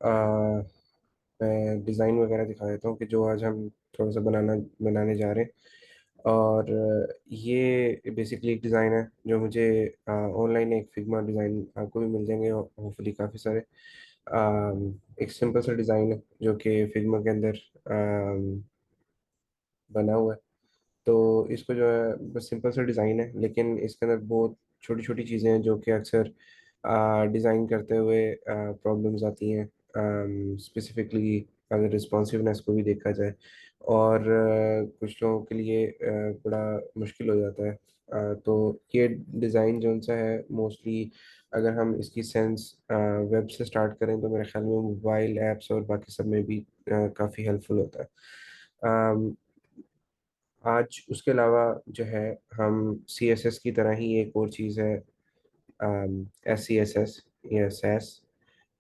मैं डिज़ाइन वगैरह दिखा देता हूँ कि जो आज हम थोड़ा सा बनाने जा रहे हैं। और ये बेसिकली एक डिज़ाइन है जो मुझे ऑनलाइन, एक फिग्मा डिज़ाइन आपको भी मिल जाएंगे होपफुली काफ़ी सारे। एक सिंपल सा डिज़ाइन है जो कि फिग्मा के अंदर बना हुआ है। तो इसको जो है बस सिंपल सा डिज़ाइन है, लेकिन इसके अंदर बहुत छोटी छोटी चीज़ें हैं जो कि अक्सर डिज़ाइन करते हुए प्रॉब्लम्स आती हैं। स्पेसिफिकली अगर रिस्पॉन्सिवनेस को भी देखा जाए, और कुछ लोगों के लिए बड़ा मुश्किल हो जाता है। तो ये डिज़ाइन जो सा है मोस्टली, अगर हम इसकी सेंस वेब से स्टार्ट करें तो मेरे ख्याल में मोबाइल ऐप्स और बाकी सब में भी काफ़ी हेल्पफुल होता है। आज उसके अलावा जो है, हम सी एस एस की तरह ही एक और चीज़ है, एस सी एस एस या सैस,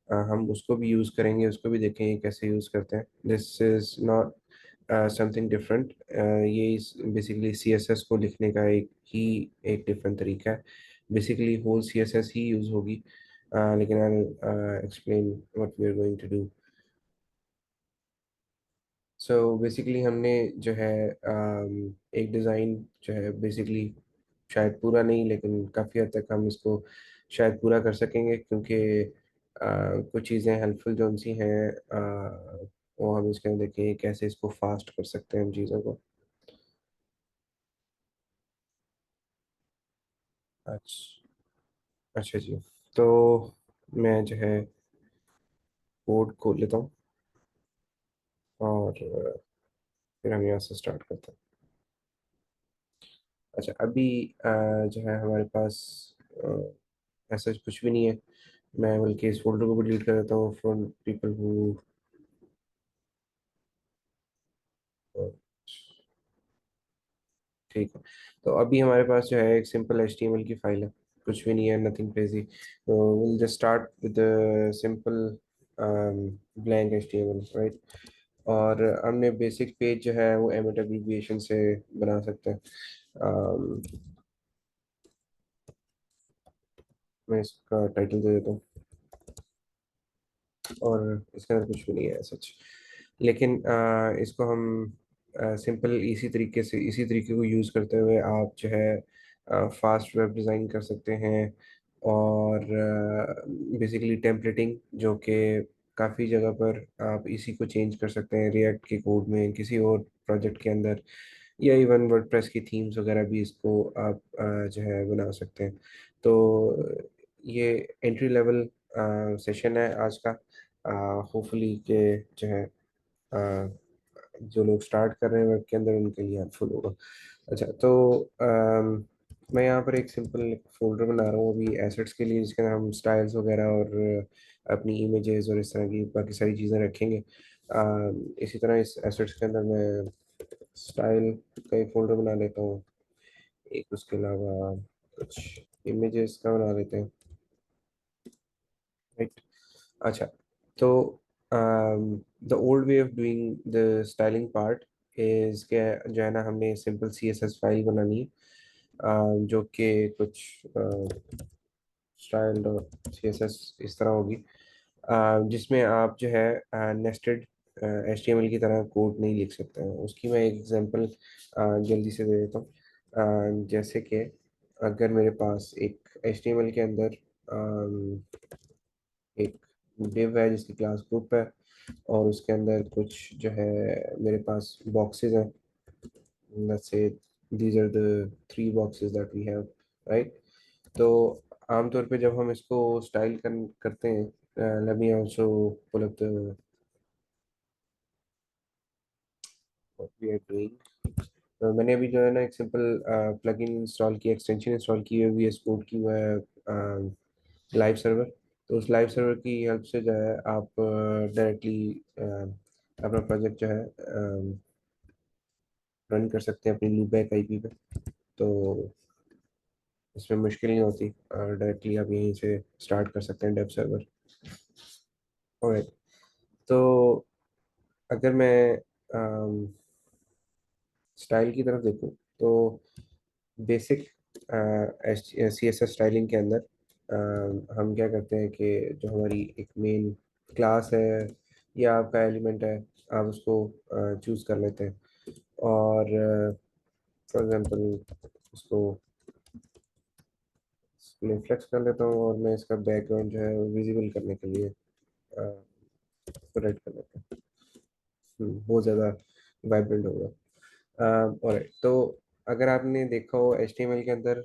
हम उसको भी यूज़ करेंगे, उसको भी देखेंगे कैसे यूज़ करते हैं। This is not something different. ये बेसिकली सी एस एस को लिखने का एक डिफरेंट तरीका है। Basically whole C S S ही यूज़ होगी, लेकिन I explain what we are going to do. So basically हमने जो है एक डिज़ाइन जो है बेसिकली, शायद पूरा नहीं लेकिन काफ़ी हद तक हम इसको शायद पूरा कर सकेंगे, क्योंकि कुछ चीज़ें हेल्पफुल जो उनसी हैं, वो हम इसके अंदर देखेंगे कैसे इसको फास्ट कर सकते हैं हम चीज़ों को। अच्छा, अच्छा जी। तो मैं जो है कोड खोल लेता हूँ, और फिर हम यहाँ से स्टार्ट करते हैं। अच्छा, अभी जो है हमारे पास ऐसा कुछ भी नहीं है। मैं बल्कि इस फोल्डर को भी डिलीट कर देता हूँ फॉर पीपल हु। ठीक है। तो अभी हमारे पास जो है एक सिंपल HTML की फाइल है, कुछ भी नहीं है, नथिंग क्रेजी। तो will just start with simple blank HTML, right. और हमने बेसिक पेज जो है वो एमिट एब्रिविएशन से बना सकते हैं। मैं इसका टाइटल दे देता हूँ, और इसके अंदर कुछ भी नहीं है सच। लेकिन इसको हम सिंपल इसी तरीके को यूज़ करते हुए आप जो है फास्ट वेब डिज़ाइन कर सकते हैं। और बेसिकली टेम्पलेटिंग, जो कि काफ़ी जगह पर आप इसी को चेंज कर सकते हैं रिएक्ट के कोड में, किसी और प्रोजेक्ट के अंदर, या इवन वर्डप्रेस की थीम्स वगैरह भी इसको आप जो है बना सकते हैं। तो ये एंट्री लेवल सेशन है आज का। होपफुली के जो है अ, जो लोग स्टार्ट कर रहे हैं वेब के अंदर उनके लिए हेल्पफुल होगा। अच्छा, तो मैं यहाँ पर एक सिंपल फोल्डर बना रहा हूँ अभी एसेट्स के लिए, जिसके अंदर हम स्टाइल्स वगैरह और अपनी इमेजेस और इस तरह की बाकी सारी चीज़ें रखेंगे। इसी तरह इस एसेट्स के अंदर मैं स्टाइल का एक फोल्डर बना लेता हूँ, एक उसके अलावा कुछ इमेजेस का बना लेते हैं, राइट। अच्छा, तो the old way of doing the styling part is के जो है ना, हमने सिंपल CSS फाइल बनानी है, जो कि कुछ स्टाइल और CSS इस तरह होगी, जिसमें आप जो है नेस्टेड HTML की तरह कोड नहीं लिख सकते हैं। उसकी मैं एक एग्जांपल जल्दी से दे देता हूँ। जैसे कि अगर मेरे पास एक HTML के अंदर एक डिव है जिसकी क्लास ग्रुप है, और उसके अंदर कुछ जो है मेरे पास बॉक्सेस हैं। Let's say these are the three boxes that we have, right. तो आमतौर पे जब हम इसको स्टाइल करते हैं, let me also pull up the what we are doing. तो मैंने अभी जो है ना एक सिंपल प्लगइन इंस्टॉल की, एक्सटेंशन इंस्टॉल की है, VS कोड की हुआ है, लाइव सर्वर। तो उस लाइव सर्वर की हेल्प से जो है आप डायरेक्टली अपना प्रोजेक्ट जो है रन कर सकते हैं अपनी लूपबैक IP पे। तो इसमें मुश्किल नहीं होती, और डायरेक्टली आप यहीं से स्टार्ट कर सकते हैं डेव सर्वर। ओके, तो अगर मैं स्टाइल की तरफ देखूँ तो बेसिक CSS स्टाइलिंग के अंदर हम क्या करते हैं कि जो हमारी एक मेन क्लास है या आपका एलिमेंट है, आप उसको चूज कर लेते हैं। और फॉर एग्जांपल इसको फ्लेक्स कर लेता हूँ, और मैं इसका बैकग्राउंड जो है विजिबल करने के लिए इसको रेड कर लेता हूँ। बहुत ज़्यादा वाइब्रेंट होगा। और तो अगर आपने देखा हो HTML के अंदर,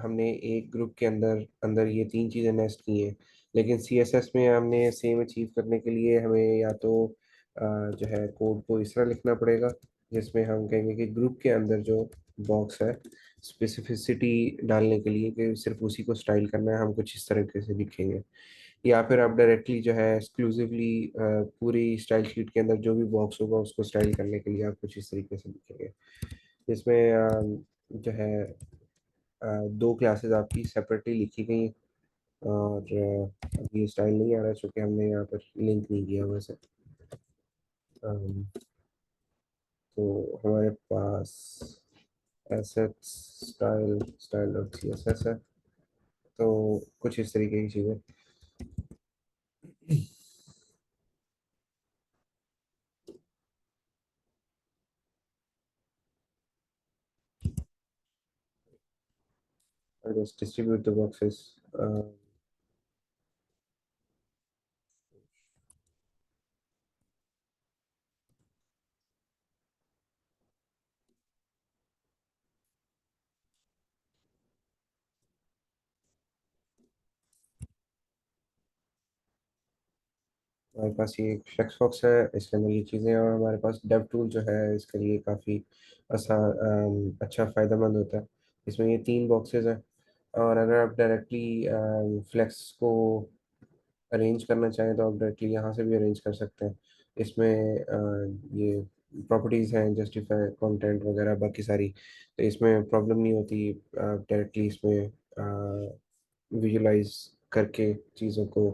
हमने एक ग्रुप के अंदर अंदर ये तीन चीज़ें नेस्ट की हैं, लेकिन CSS में हमने सेम अचीव करने के लिए हमें या तो जो है कोड को इस तरह लिखना पड़ेगा, जिसमें हम कहेंगे कि ग्रुप के अंदर जो बॉक्स है, स्पेसिफिसिटी डालने के लिए कि सिर्फ उसी को स्टाइल करना है, हम कुछ इस तरीके से लिखेंगे। या फिर आप डायरेक्टली जो है एक्सक्लूसिवली पूरी स्टाइल शीट के अंदर जो भी बॉक्स होगा उसको स्टाइल करने के लिए आप कुछ इस तरीके से लिखेंगे, जिसमें जो है दो क्लासेस आपकी सेपरेटली लिखी गई हैं। और अभी ये स्टाइल नहीं आ रहा है क्योंकि हमने यहाँ पर लिंक नहीं किया वैसे। अम, तो हमारे पास assets style style dot CSS है। तो कुछ इस तरीके की चीज़ें। I just distribute the boxes. हमारे पास ये फ्लेक्स बॉक्स है, इसके अंदर ये चीज़ें हैं, और हमारे पास डेव टूल जो है इसके लिए काफ़ी आसान, अच्छा फ़ायदेमंद होता है। इसमें ये तीन बॉक्सेस हैं, और अगर आप डायरेक्टली फ्लेक्स को अरेंज करना चाहें तो आप डायरेक्टली यहाँ से भी अरेंज कर सकते हैं। इसमें ये प्रॉपर्टीज़ हैं, जस्टिफाई कंटेंट वगैरह बाकी सारी, तो इसमें प्रॉब्लम नहीं होती। आप डायरेक्टली इसमें विजुलाइज करके चीज़ों को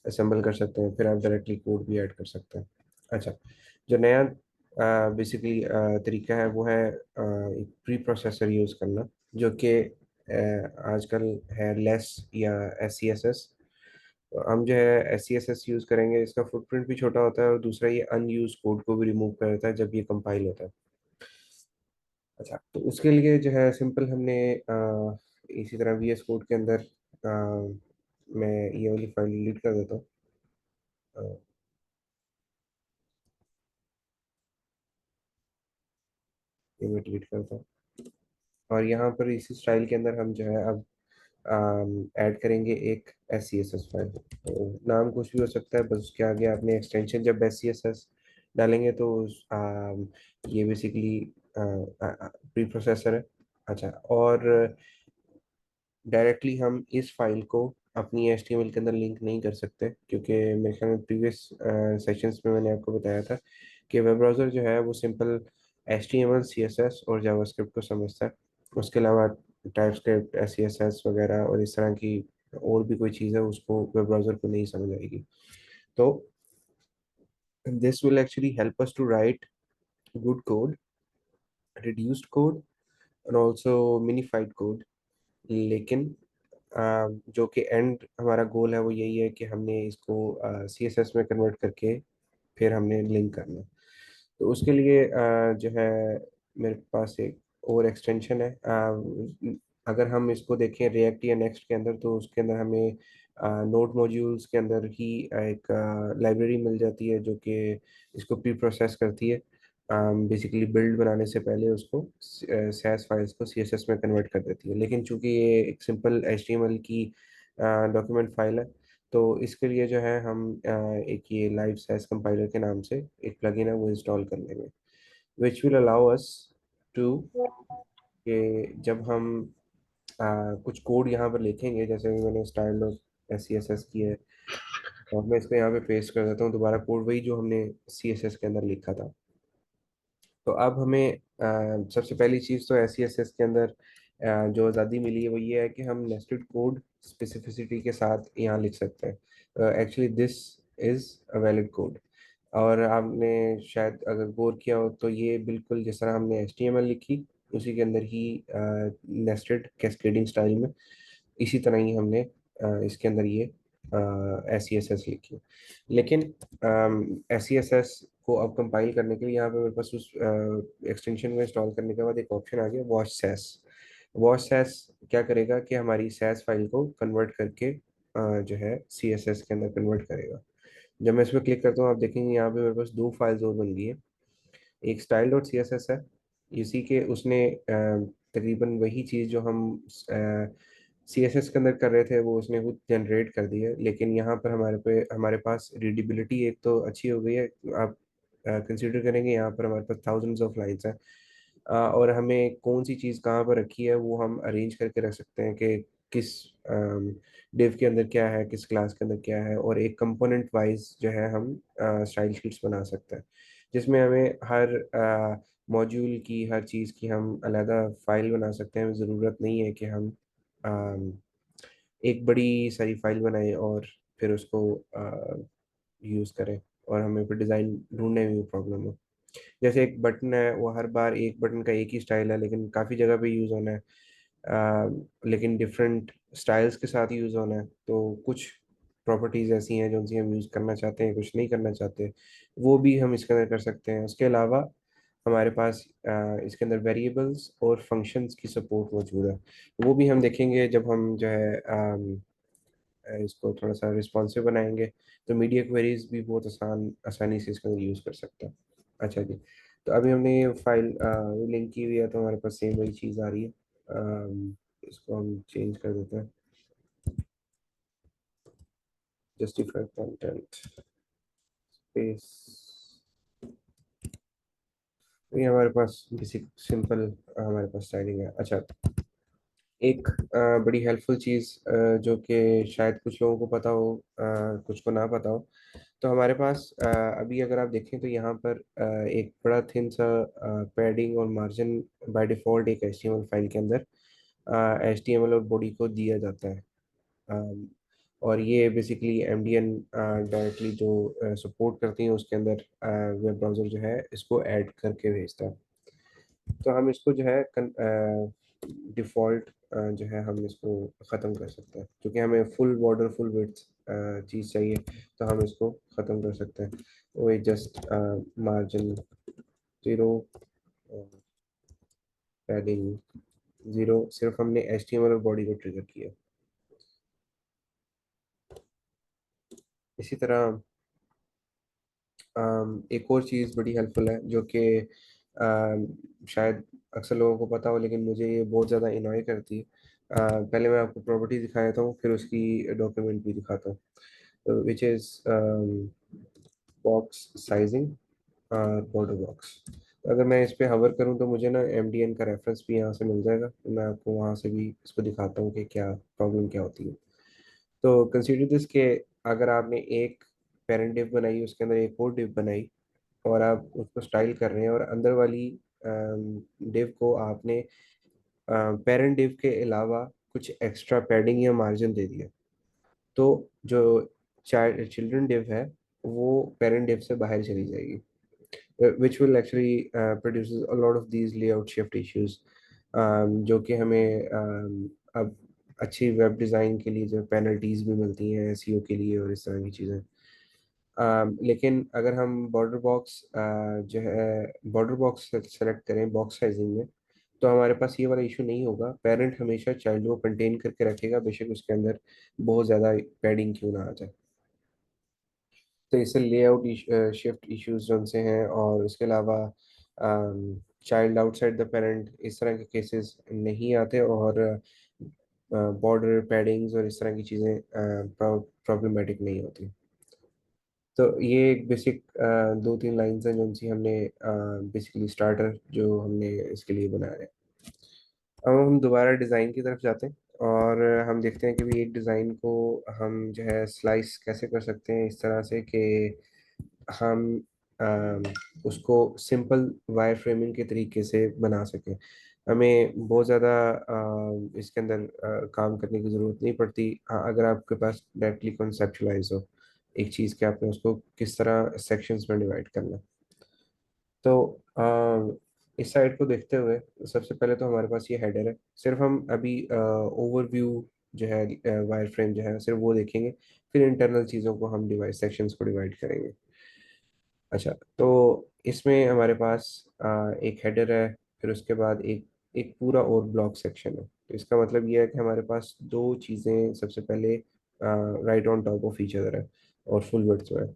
असेंबल कर सकते हैं, फिर आप डायरेक्टली कोड भी ऐड कर सकते हैं। अच्छा, जो नया बेसिकली तरीका है वो है एक प्री प्रोसेसर यूज़ करना, जो कि आजकल है लेस या SCSS। तो हम जो है SCSS यूज़ करेंगे, इसका फुटप्रिंट भी छोटा होता है, और दूसरा ये अनयूज कोड को भी रिमूव कर देता है जब ये कंपाइल होता है। अच्छा, तो उसके लिए जो है सिंपल हमने इसी तरह VS कोड के अंदर मैं ये वाली फाइल डिलीट कर देता हूँ। अ, ये मैं डिलीट करता हूँ, और यहाँ पर इसी स्टाइल के अंदर हम जो है अब ऐड करेंगे एक SCSS फाइल। तो नाम कुछ भी हो सकता है, बस उसके आगे आपने एक्सटेंशन जब SCSS डालेंगे तो ये बेसिकली प्री प्रोसेसर है। अच्छा, और डायरेक्टली हम इस फाइल को अपनी HTML के अंदर लिंक नहीं कर सकते, क्योंकि मेरे ख्याल में प्रीवियस सेशंस में मैंने आपको बताया था कि वेब ब्राउज़र जो है वो सिंपल HTML CSS और जावास्क्रिप्ट को समझता है। उसके अलावा टाइपस्क्रिप्ट CSS वगैरह और इस तरह की और भी कोई चीज़ है उसको वेब ब्राउज़र को नहीं समझ आएगी। तो this will actually help us to write good code, reduced code, और ऑल्सो मिनिफाइड कोड। लेकिन जो कि एंड हमारा गोल है वो यही है कि हमने इसको CSS में कन्वर्ट करके फिर हमने लिंक करना। तो उसके लिए जो है मेरे पास एक और एक्सटेंशन है। अगर हम इसको देखें रिएक्ट या नेक्स्ट के अंदर, तो उसके अंदर हमें नोड मॉड्यूल्स के अंदर ही एक लाइब्रेरी मिल जाती है जो कि इसको प्री प्रोसेस करती है। बेसिकली बिल्ड बनाने से पहले उसको सैस फाइल्स को CSS में कन्वर्ट कर देती है, लेकिन चूंकि ये एक सिंपल HTML की डॉक्यूमेंट फाइल है, तो इसके लिए जो है हम एक ये लाइव सैस कंपाइलर के नाम से एक प्लगइन है वो इंस्टॉल कर लेंगे, which will allow us to कि जब हम कुछ कोड यहाँ पर लिखेंगे, जैसे भी मैंने स्टाइल और SCSS की है, और मैं इसको यहाँ पे पेस्ट कर देता हूँ दोबारा कोड वही जो हमने CSS के अंदर लिखा था। तो अब हमें सबसे पहली चीज़ तो SCSS के अंदर जो आज़ादी मिली है वो ये है कि हम नेस्टेड कोड स्पेसिफिसिटी के साथ यहाँ लिख सकते हैं। Actually this is a valid code. और आपने शायद अगर गौर किया हो तो ये बिल्कुल जिस तरह हमने HTML लिखी उसी के अंदर ही नेस्टेड कैस्केडिंग स्टाइल में इसी तरह ही हमने इसके अंदर ये एस सी एस एस लिखी है। लेकिन एस सी एस एस को अब कंपाइल करने के लिए यहाँ पे मेरे पास उस एक्सटेंशन को इंस्टॉल करने के बाद एक ऑप्शन आ गया, वॉच सैस। वॉच सैस क्या करेगा कि हमारी सैस फाइल को कन्वर्ट करके जो है सी एस एस के अंदर कन्वर्ट करेगा। जब मैं इस पर क्लिक करता हूँ, आप देखेंगे यहाँ पे मेरे पास दो फाइल्स और बन गई है। एक style dot C S S है, इसी के उसने तकरीबन वही चीज़ जो हम सी एस एस के अंदर कर रहे थे वो उसने खुद जनरेट कर दी है। लेकिन यहाँ पर हमारे पास रीडेबिलिटी एक तो अच्छी हो गई है। आप कंसिडर करेंगे यहाँ पर हमारे पास थाउजेंड्स ऑफ लाइन्स हैं, और हमें कौन सी चीज़ कहाँ पर रखी है वो हम अरेंज करके रख सकते हैं कि किस डिव के अंदर क्या है, किस क्लास के अंदर क्या है, और एक कंपोनेंट वाइज जो है हम स्टाइल शीट्स बना सकते हैं, जिसमें हमें हर मॉड्यूल की हर चीज़ की हम अलग फाइल बना सकते हैं। ज़रूरत नहीं है कि हम अम, एक बड़ी सारी फाइल बनाएं और फिर उसको यूज़ करें और हमें फिर डिज़ाइन ढूंढने में भी प्रॉब्लम हो। जैसे एक बटन है, वो हर बार एक बटन का एक ही स्टाइल है लेकिन काफ़ी जगह पे यूज़ होना है, लेकिन डिफरेंट स्टाइल्स के साथ यूज़ होना है। तो कुछ प्रॉपर्टीज़ ऐसी हैं जो उनसे हम यूज़ करना चाहते हैं, कुछ नहीं करना चाहते, वो भी हम इसके अंदर कर सकते हैं। उसके अलावा हमारे पास इसके अंदर वेरिएबल्स और फंक्शंस की सपोर्ट मौजूद है। वो भी हम देखेंगे जब हम जो है इसको थोड़ा सा रिस्पॉन्सिव बनाएंगे, तो मीडिया क्वेरीज भी बहुत आसानी से इसके अंदर यूज़ कर सकते हैं। अच्छा जी, तो अभी हमने ये फाइल लिंक की हुई है, तो हमारे पास सेम वही चीज़ आ रही है। इसको हम चेंज कर देते हैं, जस्टिफाइड कंटेंट स्पेस। ये हमारे पास बेसिक सिंपल हमारे पास स्टाइलिंग है। अच्छा, एक बड़ी हेल्पफुल चीज़ जो कि शायद कुछ लोगों को पता हो, कुछ को ना पता हो, तो हमारे पास अभी अगर आप देखें तो यहाँ पर एक बड़ा थिन सा पैडिंग और मार्जिन बाय डिफ़ॉल्ट एक HTML फाइल के अंदर HTML और बॉडी को दिया जाता है। अम, और ये बेसिकली MDN डायरेक्टली जो सपोर्ट करती हैं उसके अंदर वेब ब्राउज़र जो है इसको ऐड करके भेजता है। तो हम इसको जो है डिफ़ॉल्ट जो है हम इसको ख़त्म कर सकते हैं, क्योंकि हमें फुल बॉर्डर फुल विड्थ चीज़ चाहिए, तो हम इसको ख़त्म कर सकते हैं। वो जस्ट मार्जिन 0, पैडिंग 0, सिर्फ हमने HTML और बॉडी को ट्रिगर किया। इसी तरह एक और चीज़ बड़ी हेल्पफुल है जो कि शायद अक्सर लोगों को पता हो, लेकिन मुझे ये बहुत ज़्यादा इनॉय करती है। पहले मैं आपको प्रॉपर्टी दिखा देता हूँ, फिर उसकी डॉक्यूमेंट भी दिखाता हूँ, विच इज़ बॉक्स साइजिंग और बॉर्डर बॉक्स। अगर मैं इस पे हवर करूँ तो मुझे ना MDN का रेफरेंस भी यहाँ से मिल जाएगा, तो मैं आपको वहाँ से भी इसको दिखाता हूँ कि क्या प्रॉब्लम क्या होती है। तो कंसीडर दिस के अगर आपने एक पेरेंट डिव बनाई, उसके अंदर एक और डिव बनाई, और आप उसको स्टाइल कर रहे हैं, और अंदर वाली डिव को आपने पेरेंट डिव के अलावा कुछ एक्स्ट्रा पैडिंग या मार्जिन दे दिया, तो जो चाइल्ड चिल्ड्रन डिव है वो पेरेंट डिव से बाहर चली जाएगी, which will actually produces a lot of these layout shift issues, जो कि हमें अब अच्छी वेब डिज़ाइन के लिए जो पेनल्टीज भी मिलती हैं SEO के लिए और इस तरह की चीज़ें। लेकिन अगर हम बॉर्डर बॉक्स जो है बॉर्डर बॉक्स सेलेक्ट करें बॉक्स साइजिंग में, तो हमारे पास ये वाला इशू नहीं होगा। पेरेंट हमेशा चाइल्ड को कंटेन करके रखेगा, बेशक उसके अंदर बहुत ज़्यादा पैडिंग क्यों ना आ जाए। तो इससे लेआउट शिफ्ट इश्यूज जो उनसे हैं, और इसके अलावा चाइल्ड आउटसाइड द पेरेंट इस तरह के केसेस नहीं आते, और बॉर्डर पैडिंग्स और इस तरह की चीज़ें प्रॉब्लमेटिक नहीं होती। तो ये एक बेसिक 2-3 लाइन्स हैं जो उनसी हमने बेसिकली स्टार्टर जो हमने इसके लिए बनाया है। अब हम दोबारा डिज़ाइन की तरफ जाते हैं और हम देखते हैं कि भी एक डिज़ाइन को हम जो है स्लाइस कैसे कर सकते हैं इस तरह से कि हम अम, उसको सिंपल वायर फ्रेमिंग के तरीके से बना सकें। हमें बहुत ज़्यादा इसके अंदर काम करने की ज़रूरत नहीं पड़ती। हाँ, अगर आपके पास डायरेक्टली कॉन्सेप्चुलाइज हो एक चीज़ के, आपने उसको किस तरह सेक्शंस में डिवाइड करना। तो इस साइड को देखते हुए सबसे पहले तो हमारे पास ये हेडर है। सिर्फ हम अभी ओवरव्यू जो है वायर फ्रेम जो है सिर्फ वो देखेंगे। फिर इंटरनल चीज़ों को हम डिवाइड सेक्शंस को डिवाइड करेंगे। अच्छा, तो इसमें हमारे पास एक हेडर है, फिर उसके बाद एक एक पूरा और ब्लॉक सेक्शन है। तो इसका मतलब ये है कि हमारे पास दो चीज़ें सबसे पहले right on top of each other है और फुल विड्थ में है।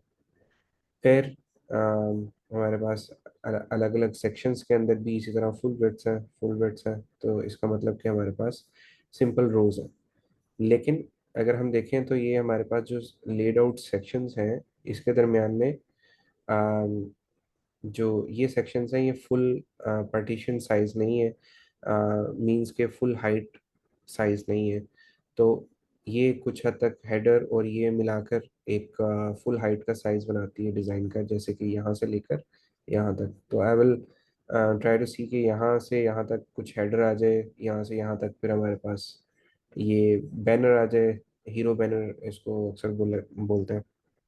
फिर हमारे पास अलग अलग सेक्शंस के अंदर भी इसी तरह फुल विड्थ है। तो इसका मतलब कि हमारे पास सिंपल रोज है। लेकिन अगर हम देखें तो ये हमारे पास जो लेड आउट सेक्शंस हैं इसके दरमियान में जो ये सेक्शंस हैं ये फुल पार्टीशन साइज नहीं है, मींस के फुल हाइट साइज नहीं है। तो ये कुछ हद तक हेडर और ये मिलाकर एक फुल हाइट का साइज बनाती है डिज़ाइन का, जैसे कि यहाँ से लेकर यहाँ तक। तो आई विल ट्राई टू सी कि यहाँ से यहाँ तक कुछ हेडर आ जाए, यहाँ से यहाँ तक फिर हमारे पास ये बैनर आ जाए। हीरो बैनर इसको अक्सर बोलते हैं।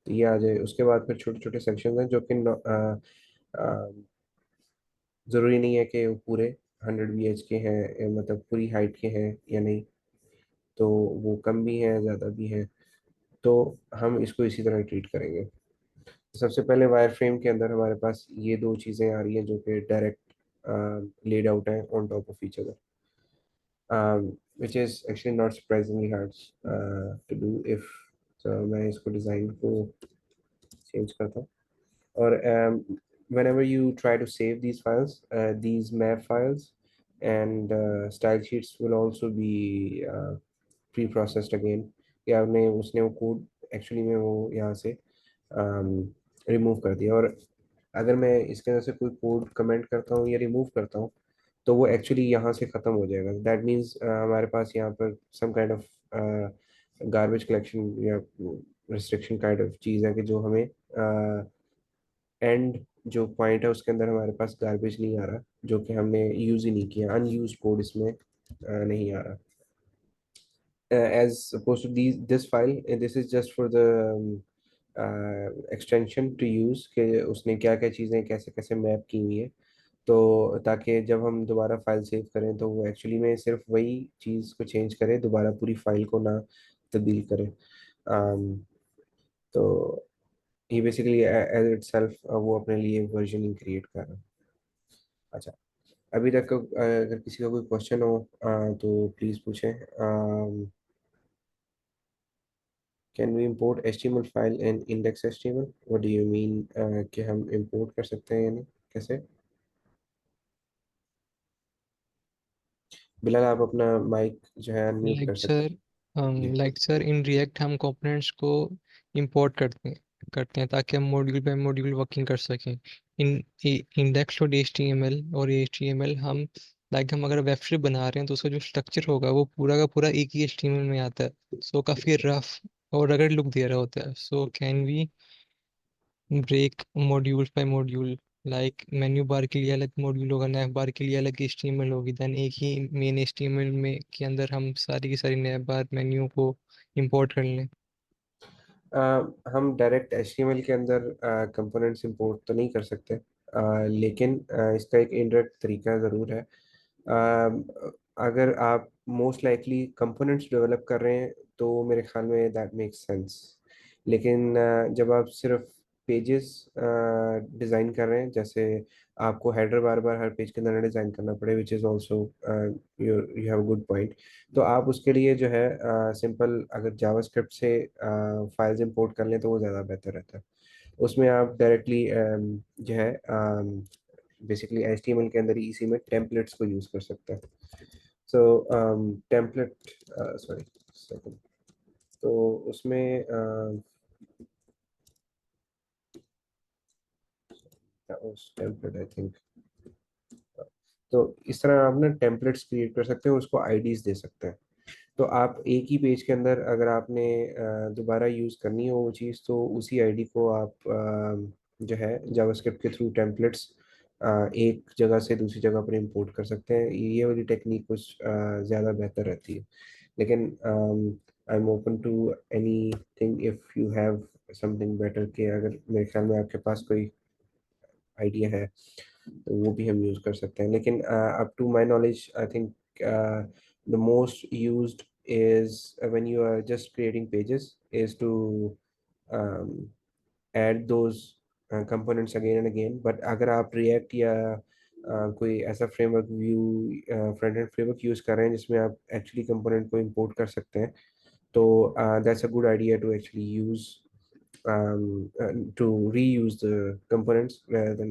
तो ये आ जाए, उसके बाद फिर छोटे छोटे सेक्शन हैं जो कि ज़रूरी नहीं है कि वो पूरे 100 BH के हैं, मतलब पूरी हाइट के हैं या नहीं। तो वो कम भी हैं, ज़्यादा भी हैं। तो हम इसको इसी तरह ट्रीट करेंगे। सबसे पहले वायर फ्रेम के अंदर हमारे पास ये दो चीज़ें आ रही हैं जो कि डायरेक्ट लेड आउट हैं on top of each other, which is actually not surprisingly hard to do if. तो मैं इसको डिज़ाइन को चेंज करता हूँ। or whenever you try to save these files, these map files and style sheets will also be pre-processed again। या आपने उसने वो कोड एक्चुअली में वो यहाँ से रिमूव कर दिया। और अगर मैं इसके अंदर से कोई कोड कमेंट करता हूँ या रिमूव करता हूँ तो वो एक्चुअली यहाँ से ख़त्म हो जाएगा। दैट मीन्स हमारे पास यहाँ पर some kind of garbage collection या रिस्ट्रिक्शन काइंड ऑफ चीज़ है कि जो हमें एंड जो पॉइंट है उसके अंदर हमारे पास गार्बेज नहीं आ रहा, जो कि हमने यूज़ ही नहीं किया, अनयूज कोड इसमें नहीं आ रहा। As opposed to this file, this is just for the extension to use कि उसने क्या क्या चीज़ें कैसे कैसे मैप की हुई है। तो ताकि जब हम दोबारा फाइल सेव करें तो वो एक्चुअली में सिर्फ वही चीज़ को चेंज करे, दोबारा पूरी फाइल को ना तब्दील करे। तो ये बेसिकली एज इटसेल्फ वो अपने लिए वर्जनिंग क्रिएट कर रहा है। अच्छा, अभी तक अगर किसी का कोई क्वेश्चन हो तो प्लीज़ पूछें। Can we import HTML file in index HTML? What do you mean कि हम इंपोर्ट कर सकते हैं यानी कैसे? बिलाल, आप अपना माइक जो है अनम्यूट कर लाइक सकते सर हैं जी। लाइक सर इन रिएक्ट हम कंपोनेंट्स को इंपोर्ट करते हैं ताकि हम मॉड्यूल बाय मॉड्यूल वर्किंग कर सकें। इन इंडेक्स डॉट एचटीएमएल और एचटीएमएल हम लाइक हम अगर वेबसाइट बना रहे हैं तो उसका जो स्ट्रक्चर होगा वो पूरा का पूरा एक ही एचटीएमएल में आता है, सो काफ़ी रफ और रगड़ लुक दे रहा होता है। So can we break module by module, like menu bar के लिए अलग मॉड्यूल होगा, नैव बार के लिए अलग एचटीएमएल होगी, देन एक ही मेन एचटीएमएल में के अंदर हम सारी की सारी नैव बार मेन्यू को इंपोर्ट कर लें। हम डायरेक्ट HTML के अंदर कंपोनेंट्स इंपोर्ट तो नहीं कर सकते, लेकिन इसका एक इनडायरेक्ट तरीका ज़रूर है। अगर आप मोस्ट लाइकली कंपोनेंट्स डेवलप कर रहे हैं तो मेरे ख्याल में दैट मेक्स सेंस। लेकिन जब आप सिर्फ पेजेस डिज़ाइन कर रहे हैं, जैसे आपको हेडर बार बार हर पेज के अंदर डिज़ाइन करना पड़े, विच is also you you have a good point. तो आप उसके लिए जो है सिंपल अगर जावास्क्रिप्ट से फाइल्स इंपोर्ट कर लें तो वो ज़्यादा बेहतर रहता है। उसमें आप डायरेक्टली जो है बेसिकली HTML के अंदर ही इसी में टेम्पलेट्स को यूज़ कर सकते हैं। सो टेम्पलेट, सॉरी सेकंड, तो उसमें टेम्पलेट आई थिंक। तो इस तरह आप ना टेम्पलेट्स क्रिएट कर सकते हैं, उसको आईडीज दे सकते हैं। तो आप एक ही पेज के अंदर अगर आपने दोबारा यूज़ करनी हो वो चीज़ तो उसी आईडी को आप जो है जावास्क्रिप्ट के थ्रू टेम्पलेट्स एक जगह से दूसरी जगह पर इंपोर्ट कर सकते हैं। ये वाली टेक्निक कुछ ज़्यादा बेहतर रहती है। लेकिन I am open to anything if you have something better के, अगर मेरे ख्याल में आपके पास कोई आइडिया है तो वो भी हम यूज़ कर सकते हैं। लेकिन up to my knowledge I think the most used is when you are just creating pages is to um, add those components again and again. But अगर आप React या कोई ऐसा framework view front end framework use कर रहे हैं जिसमें आप एक्चुअली कंपोनेंट को इंपोर्ट कर सकते हैं, तो that's a good idea to actually use to reuse the components rather than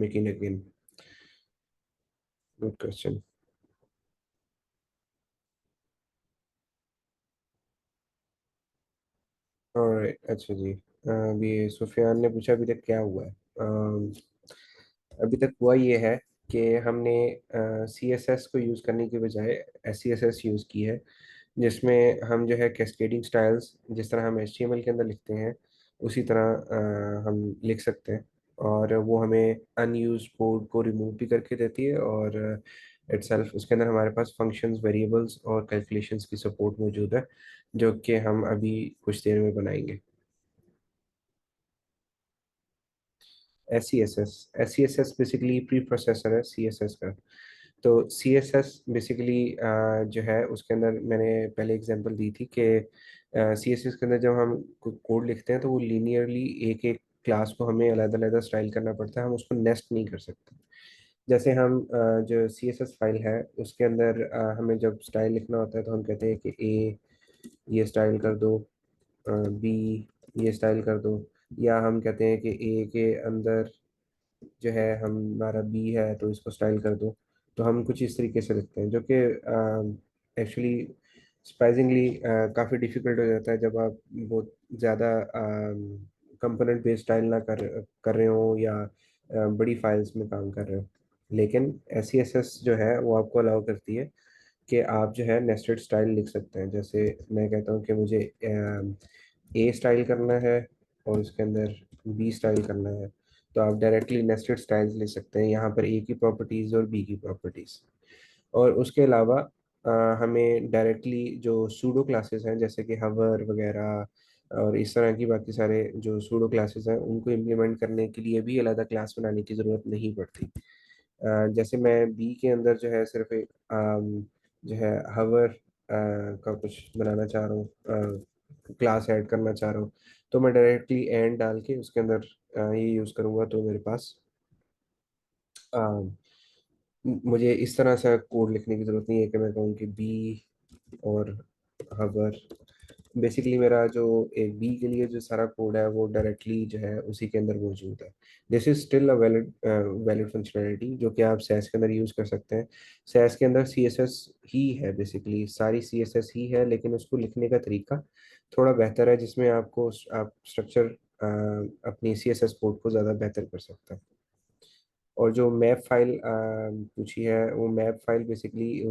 making again. Good question. Alright, अच्छा जी। अभी सुफियान ने पूछा अभी तक क्या हुआ है। अभी तक हुआ ये है कि हमने सी एस एस को यूज़ करने की बजाय S C S S use की है, जिसमें हम जो है कैस्केडिंग स्टाइल्स जिस तरह हम एच टी एम एल के अंदर लिखते हैं उसी तरह हम लिख सकते हैं। और वो हमें अनयूज कोड को रिमूव भी करके देती है, और इटसेल्फ उसके अंदर हमारे पास फंक्शंस, वेरिएबल्स और कैलकुलेशंस की सपोर्ट मौजूद है, जो कि हम अभी कुछ देर में बनाएंगे। S C S S basically preprocessor है सी एस एस का। तो सी एस एस बेसिकली जो है उसके अंदर मैंने पहले एग्जांपल दी थी कि सी एस एस के अंदर जब हम कोड लिखते हैं तो वो लीनियरली एक एक क्लास को हमें अलग अलग स्टाइल करना पड़ता है, हम उसको नेस्ट नहीं कर सकते। जैसे हम जो सी एस एस फाइल है उसके अंदर हमें जब स्टाइल लिखना होता है तो हम कहते हैं कि ए ये स्टाइल कर दो, बी ये स्टाइल कर दो, या हम कहते हैं कि ए के अंदर जो है हमारा बी है तो इसको स्टाइल कर दो। तो हम कुछ इस तरीके से लिखते हैं, जो कि एक्चुअली सरप्राइजिंगली काफ़ी डिफिकल्ट हो जाता है जब आप बहुत ज़्यादा कंपोनेंट बेस्ड स्टाइल ना कर रहे हो, या बड़ी फाइल्स में काम कर रहे हो। लेकिन एस सी एस एस जो है वो आपको अलाउ करती है कि आप जो है नेस्टेड स्टाइल लिख सकते हैं। जैसे मैं कहता हूँ कि मुझे ए स्टाइल करना है और उसके अंदर बी स्टाइल करना है, तो आप डायरेक्टली नेस्टेड स्टाइल्स लिख सकते हैं, यहाँ पर ए की प्रॉपर्टीज़ और बी की प्रॉपर्टीज़। और उसके अलावा हमें डायरेक्टली जो सूडो क्लासेस हैं जैसे कि हवर वगैरह और इस तरह की बाकी सारे जो सूडो क्लासेस हैं उनको इम्प्लीमेंट करने के लिए भी अलग क्लास बनाने की ज़रूरत नहीं पड़ती। जैसे मैं बी के अंदर जो है सिर्फ एक जो है हवर का कुछ बनाना चाह रहा हूँ, क्लास ऐड करना चाह रहा हूँ, तो मैं डायरेक्टली एंड डाल के उसके अंदर ये यूज़ करूँगा, तो मेरे पास मुझे इस तरह से कोड लिखने की ज़रूरत नहीं है कि मैं कहूँ कि बी और हवर। बेसिकली मेरा जो एक बी के लिए जो सारा कोड है वो डायरेक्टली जो है उसी के अंदर मौजूद है। This is still a valid valid functionality जो कि आप सैस के अंदर यूज़ कर सकते हैं। सैस के अंदर सी एस एस ही है, बेसिकली सारी सी एस एस ही है, लेकिन उसको लिखने का तरीका थोड़ा बेहतर है, जिसमें आपको आप स्ट्रक्चर अपनी सी एस एस कोड को ज़्यादा बेहतर कर सकते हैं। और जो मैप फाइल पूछी है, वो मैप फाइल बेसिकली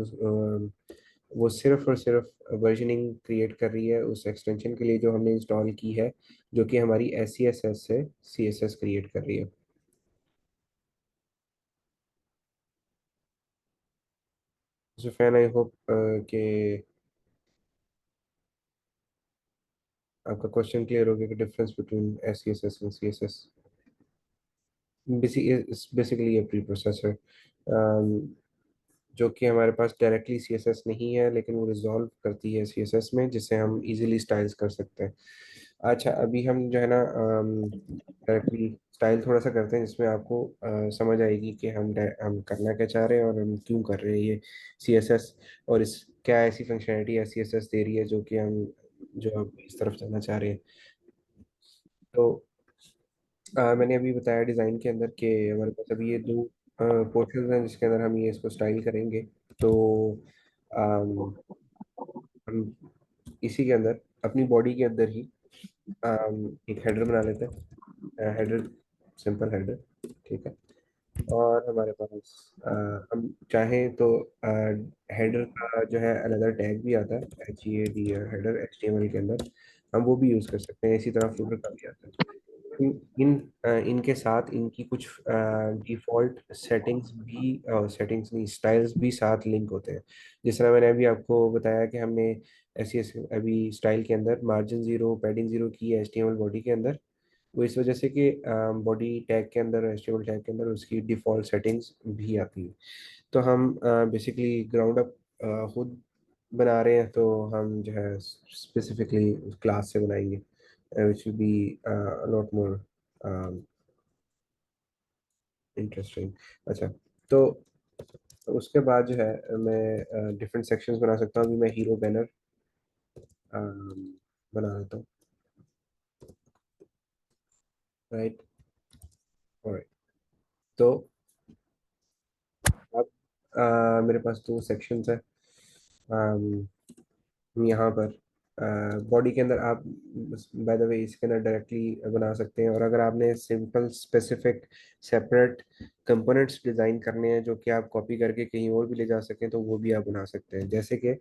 वो सिर्फ और सिर्फ वर्जनिंग क्रिएट कर रही है उस एक्सटेंशन के लिए जो हमने इंस्टॉल की है, जो कि हमारी एस सी एस एस से सी एस एस क्रिएट कर रही है। सुफैन, आई होप कि आपका क्वेश्चन क्लियर हो गया कि difference between S C S S and C S S. Basically ये प्री प्रोसेसर जो कि हमारे पास डायरेक्टली सी एस एस नहीं है, लेकिन वो रिजॉल्व करती है सी एस एस में, जिससे हम इजीली स्टाइल्स कर सकते हैं। अच्छा, अभी हम जो है ना डायरेक्टली स्टाइल थोड़ा सा करते हैं जिसमें आपको समझ आएगी कि हम करना क्या चाह रहे हैं और हम क्यों कर रहे हैं ये सी एस एस, और इस क्या ऐसी फंक्शनैलिटी है सी एस एस दे रही है जो कि हम जो हम इस तरफ जाना चाह रहे हैं। तो मैंने अभी बताया डिज़ाइन के अंदर कि हमारे पास अभी ये दो पोर्शंस हैं जिसके अंदर हम ये इसको स्टाइल करेंगे। तो अम, हम इसी के अंदर अपनी बॉडी के अंदर ही एक हेडर बना लेते हैं, हेडर, सिंपल हेडर, ठीक है। और हमारे पास हम चाहें तो हेडर का जो है अलग टैग भी आता है, H E A D, header H T M L के अंदर हम वो भी यूज़ कर सकते हैं। इसी तरह फुटर का भी आता है। इनके साथ इनकी कुछ डिफ़ॉल्ट सेटिंग्स भी, सेटिंग्स नहीं, स्टाइल्स भी साथ लिंक होते हैं। जिस तरह मैंने अभी आपको बताया कि हमने ऐसी ऐसी अभी स्टाइल के अंदर मार्जिन ज़ीरो, पैडिंग ज़ीरो की है H T M L body के अंदर, वो इस वजह से कि बॉडी टैग के अंदर, H T M L tag के अंदर उसकी डिफ़ॉल्ट सेटिंग्स भी आती है। तो हम बेसिकली ग्राउंड अप खुद बना रहे हैं तो हम जो है स्पेसिफिकली क्लास से बनाएंगे, which will be lot more interesting. अच्छा, तो उसके बाद जो है मैं डिफरेंट सेक्शंस बना सकता हूँ। अभी मैं हीरो बैनर बना लेता हूँ। Right, alright. तो अब मेरे पास दो सेक्शंस है। यहाँ पर बॉडी के अंदर आप बाय द वे इसके अंदर डायरेक्टली बना सकते हैं, और अगर आपने simple specific separate components design करने हैं जो कि आप कॉपी करके कहीं और भी ले जा सकें, तो वो भी आप बना सकते हैं। जैसे कि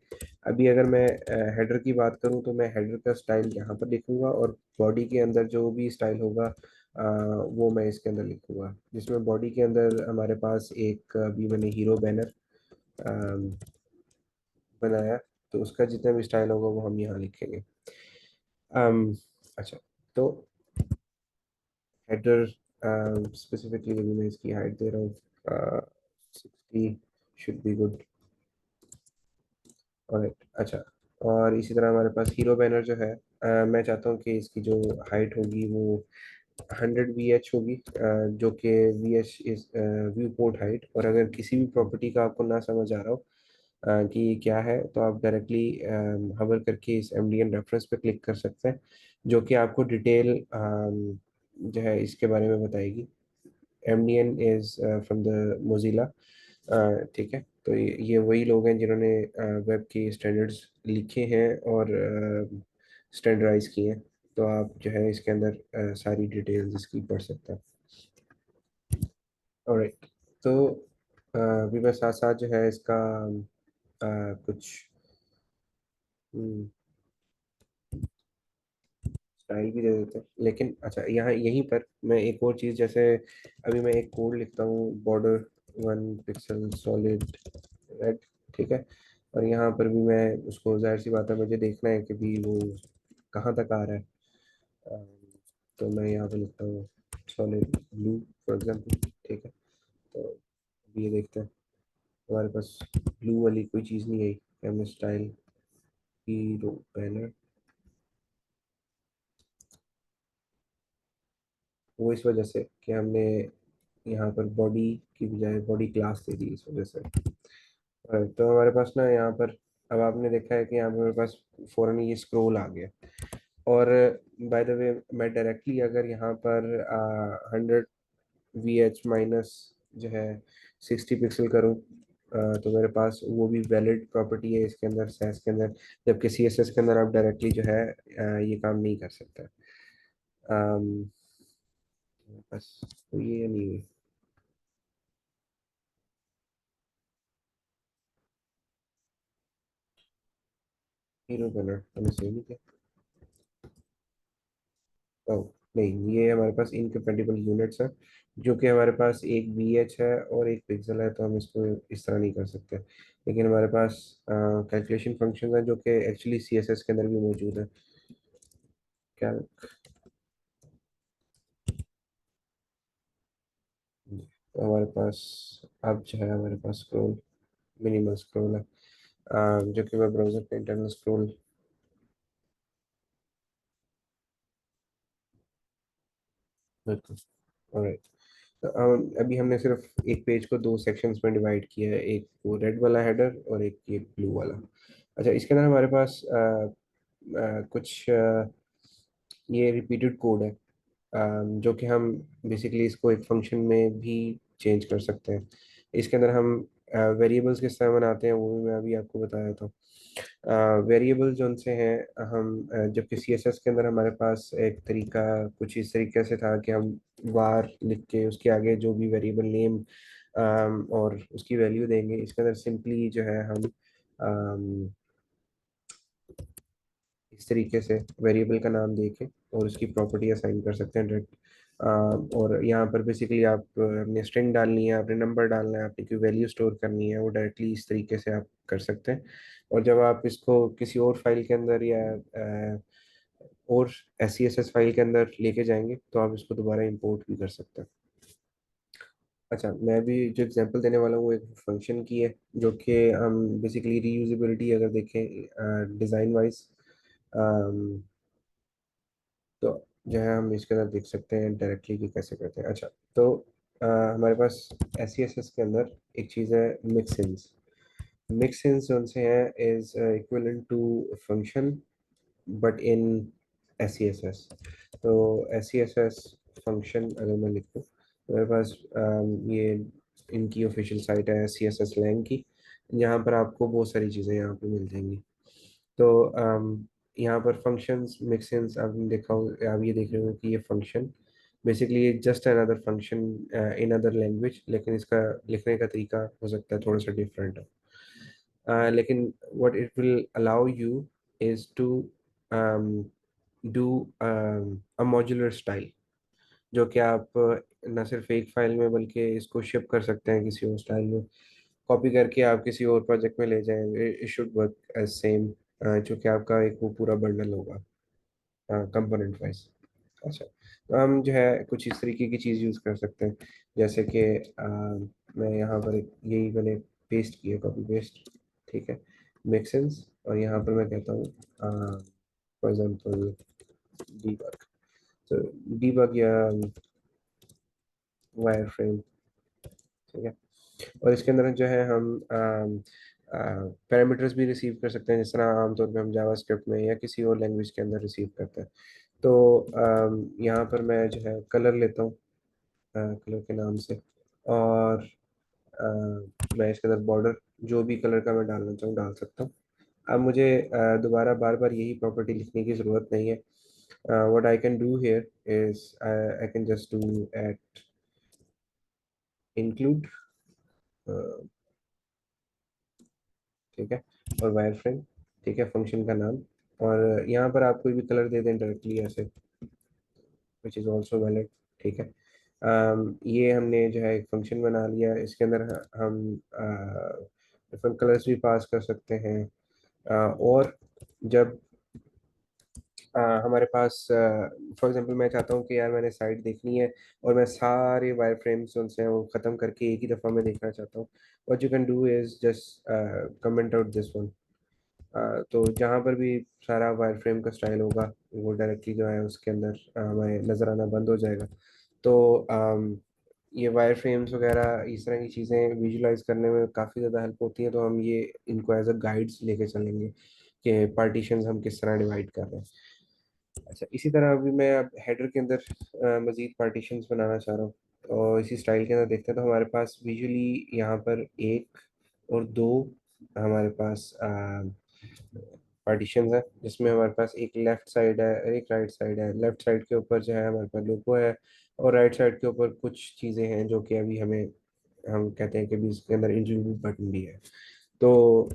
अभी अगर मैं हेडर की बात करूं तो मैं हेडर का स्टाइल यहाँ पर लिखूंगा, और बॉडी के अंदर जो भी स्टाइल होगा वो मैं इसके अंदर लिखूंगा, जिसमें बॉडी के अंदर हमारे पास एक अभी मैंने हीरो बैनर बनाया, तो उसका जितना भी स्टाइल होगा वो हम यहाँ लिखेंगे। um, अच्छा, तो हेडर स्पेसिफिकली अभी मैं इसकी हाइट दे रहा हूँ 60, शुड बी गुड। ऑलराइट, अच्छा। और इसी तरह हमारे पास हीरो बैनर जो है, मैं चाहता हूँ कि इसकी जो हाइट होगी वो 100 VH होगी, जो कि VH is view port height. और अगर किसी भी प्रॉपर्टी का आपको ना समझ आ रहा हो कि ये क्या है, तो आप डायरेक्टली हवर करके इस एमडीएन रेफरेंस पे क्लिक कर सकते हैं, जो कि आपको डिटेल जो है इसके बारे में बताएगी। एमडीएन इज फ्रॉम द मोजिला, ठीक है। तो ये वही लोग हैं जिन्होंने वेब के स्टैंडर्ड्स लिखे हैं और स्टैंडर्डाइज किए हैं। तो आप जो है इसके अंदर सारी डिटेल्स इसकी पढ़ सकते हैं। ऑलराइट, तो अभी मैं साथ साथ जो है इसका कुछ स्टाइल भी दे देते हैं। लेकिन अच्छा, यहाँ यहीं पर मैं एक और चीज़, जैसे अभी मैं एक कोड लिखता हूँ, बॉर्डर 1 पिक्सल सॉलिड रेड, ठीक है। और यहाँ पर भी मैं उसको, जाहिर सी बात है मुझे देखना है कि भी वो कहाँ तक आ रहा है। अम, तो मैं यहाँ पे लिखता हूँ सॉलिड ब्लू फॉर एग्जाम्पल, ठीक है। तो अभी ये देखते हैं, हमारे पास ब्लू वाली कोई चीज़ नहीं आई। हमने स्टाइल हीरो बैनर, वो इस वजह से कि हमने यहाँ पर बॉडी की बजाय बॉडी क्लास दे दी, इस वजह से। तो हमारे पास ना यहाँ पर, अब आपने देखा है कि यहाँ पर हमारे पास फौरन ये स्क्रॉल आ गया। और बाय द वे मैं डायरेक्टली अगर यहाँ पर 100 VH माइनस जो है 60 पिक्सल करूँ, तो मेरे पास वो भी वैलिड प्रॉपर्टी है इसके अंदर, सेस के अंदर। जबकि CSS के अंदर आप डायरेक्टली जो है ये काम नहीं कर सकते। बस, तो ये नहीं हुई हीरो कलर, मैंने सही नहीं किया। ओह, नहीं, ये हमारे पास इनकम्पेटिबल यूनिट्स हैं, जो कि हमारे पास एक VH है और एक पिक्सल है, तो हम इसको इस तरह नहीं कर सकते। लेकिन हमारे पास कैलकुलेशन फंक्शन है जो कि एक्चुअली CSS के अंदर भी मौजूद है। क्या, तो हमारे पास अब जो है हमारे पास स्क्रॉल, मिनिमल स्क्रॉल है, जो कि मैं ब्राउजर पे इंटरनल स्क्रॉल। बिल्कुल, ऑलराइट। तो अभी हमने सिर्फ एक पेज को दो सेक्शंस में डिवाइड किया है, एक वो रेड वाला हेडर और एक ये ब्लू वाला। अच्छा, इसके अंदर हमारे पास कुछ ये रिपीटेड कोड है, जो कि हम बेसिकली इसको एक फंक्शन में भी चेंज कर सकते हैं। इसके अंदर हम वेरिएबल्स किस तरह बनाते हैं वो भी मैं अभी आपको बताया था। वेरिएबल जो उनसे हैं हम जबकि CSS के अंदर हमारे पास एक तरीका कुछ इस तरीके से था कि हम वार लिख के उसके आगे जो भी वेरिएबल नेम और उसकी वैल्यू देंगे। इसके अंदर सिंपली जो है हम इस तरीके से वेरिएबल का नाम दे के और उसकी प्रॉपर्टी असाइन कर सकते हैं डायरेक्ट। और यहाँ पर बेसिकली आप अपने स्ट्रिंग डालनी है, अपने नंबर डालना है, आपने कोई वैल्यू स्टोर करनी है, वो डायरेक्टली इस तरीके से आप कर सकते हैं। और जब आप इसको किसी और फाइल के अंदर या और SCSS फाइल के अंदर लेके जाएंगे, तो आप इसको दोबारा इंपोर्ट भी कर सकते हैं। अच्छा, मैं भी जो एग्जांपल देने वाला हूँ वो एक फंक्शन की है, जो कि हम बेसिकली रीयूजेबिलिटी अगर देखें डिज़ाइन वाइज, तो जो है हम इसके अंदर देख सकते हैं डायरेक्टली कि कैसे करते हैं। अच्छा, तो हमारे पास SCSS के अंदर एक चीज़ है मिक्सिंस। मिक्सिंस जो से है is equivalent to function but in SCSS। तो SCSS फंक्शन अगर मैं लिखूँ तो मेरे पास ये इनकी ऑफिशियल साइट है SCSS लैंग की, यहाँ पर आपको बहुत सारी चीज़ें यहाँ पे मिल जाएंगी। तो यहाँ पर फंक्शंस मिक्सिंस आपने देखा हो, आप ये देख रहे हो कि ये फंक्शन बेसिकली ये just another function in other language, लेकिन इसका लिखने का तरीका हो सकता है थोड़ा सा डिफरेंट है। लेकिन what it will allow you is to do a modular style, जो कि आप न सिर्फ एक फाइल में बल्कि इसको शिप कर सकते हैं किसी और स्टाइल में, कॉपी करके आप किसी और प्रोजेक्ट में ले जाएंगे, it should work as same, जो कि आपका एक वो पूरा बंडल होगा कंपोनेंट वाइज। अच्छा, तो हम जो है कुछ इस तरीके की चीज़ यूज़ कर सकते हैं, जैसे कि मैं यहाँ पर एक यही मैंने पेस्ट किया, कॉपी पेस्ट, ठीक है, मेक सेंस, और यहाँ पर मैं कहता हूँ फॉर एग्जांपल डीबग। तो डीबग या वायर फ्रेम, ठीक है। और इसके अंदर जो है हम पैरामीटर्स भी रिसीव कर सकते हैं, जिस तरह आमतौर पे हम जावास्क्रिप्ट में या किसी और लैंग्वेज के अंदर रिसीव करते हैं। तो यहाँ पर मैं जो है कलर लेता हूँ, कलर के नाम से, और अ, मैं इसके अंदर बॉर्डर जो भी कलर का मैं डालना चाहूँ डाल सकता हूँ। अब मुझे दोबारा बार बार यही प्रॉपर्टी लिखने की ज़रूरत नहीं है। What I can do here is I can just do at include, ठीक है, और वायर फ्रेम, ठीक है, फंक्शन का नाम, और यहाँ पर आप कोई भी कलर दे दें डायरेक्टली ऐसे, विच इज़ ऑल्सो वैलिड, ठीक है। ये हमने जो है एक फंक्शन बना लिया, इसके अंदर हम डिफरेंट कलर्स भी पास कर सकते हैं। और जब हमारे पास फॉर एग्जांपल मैं चाहता हूँ कि यार मैंने साइट देखनी है और मैं सारे वायर फ्रेम्स उनसे वो ख़त्म करके एक ही दफ़ा मैं देखना चाहता हूँ, what you can do is just comment out this one. तो जहाँ पर भी सारा वायर फ्रेम का स्टाइल होगा वो डायरेक्टली जो है उसके अंदर हमें नज़र आना बंद हो जाएगा। तो ये वायर फ्रेम्स वगैरह इस तरह की चीज़ें विजुलाइज करने में काफ़ी ज़्यादा हेल्प होती हैं, तो हम ये इनको एज अ गाइड्स लेके चलेंगे कि पार्टीशंस हम किस तरह डिवाइड कर रहे हैं। अच्छा, इसी तरह अभी मैं अब हेडर के अंदर मज़ीद पार्टीशंस बनाना चाह रहा हूँ, और इसी स्टाइल के अंदर देखते हैं तो हमारे पास विजुअली यहाँ पर एक और दो हमारे पास पार्टीशंस है, जिसमें हमारे पास एक लेफ्ट साइड है एक राइट साइड है। लेफ्ट साइड के ऊपर जो है हमारे पास लोगो है, और राइट साइड के ऊपर कुछ चीज़ें हैं जो कि अभी हमें हम कहते हैं कि अभी इसके अंदर इंक्लूड बटन भी है। तो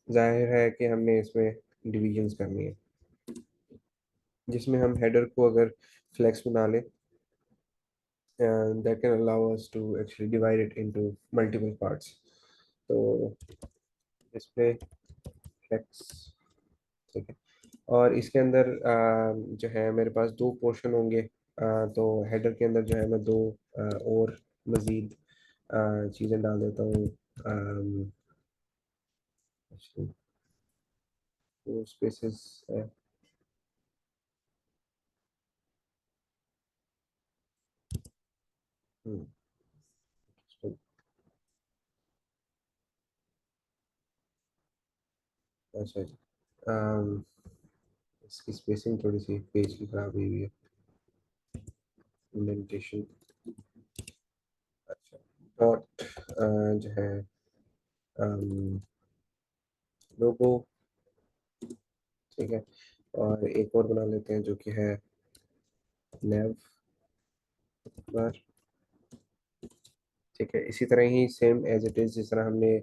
जाहिर है कि हमने इसमें डिविजन्स करनी है, जिसमें हम हेडर को अगर फ्लेक्स बना लें, that can allow us to actually divide it into multiple parts। तो डिस्प्ले फ्लेक्स, ठीक है, और इसके अंदर जो है मेरे पास दो पोर्शन होंगे। तो हेडर के अंदर जो है मैं दो और मज़ीद चीज़ें डाल देता हूँ। दो स्पेसेस है। हम्म, अच्छा जी। अम, इसकी स्पेसिंग थोड़ी सी पेज की खराब हुई है, इंडेंटेशन। अच्छा, डॉट जो है लोगो, ठीक है, और एक और बना लेते हैं जो कि है नेव बार, ठीक है। इसी तरह ही सेम एज इट इज जिस तरह हमने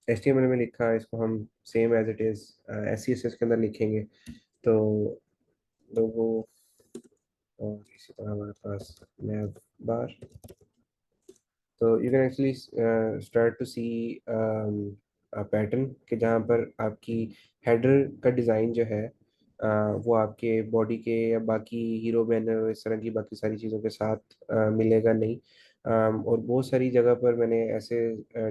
HTML में लिखा, इसको हम same as it is SCSS के अंदर लिखेंगे। तो लोगो, और इसी तरह हमारे पास नेव बार। तो you can actually start to see pattern, कि जहाँ पर आपकी हेडर का डिज़ाइन जो है वो आपके बॉडी के या बाकी हीरो बैनर इस तरह की बाकी सारी चीज़ों के साथ मिलेगा नहीं। और बहुत सारी जगह पर मैंने ऐसे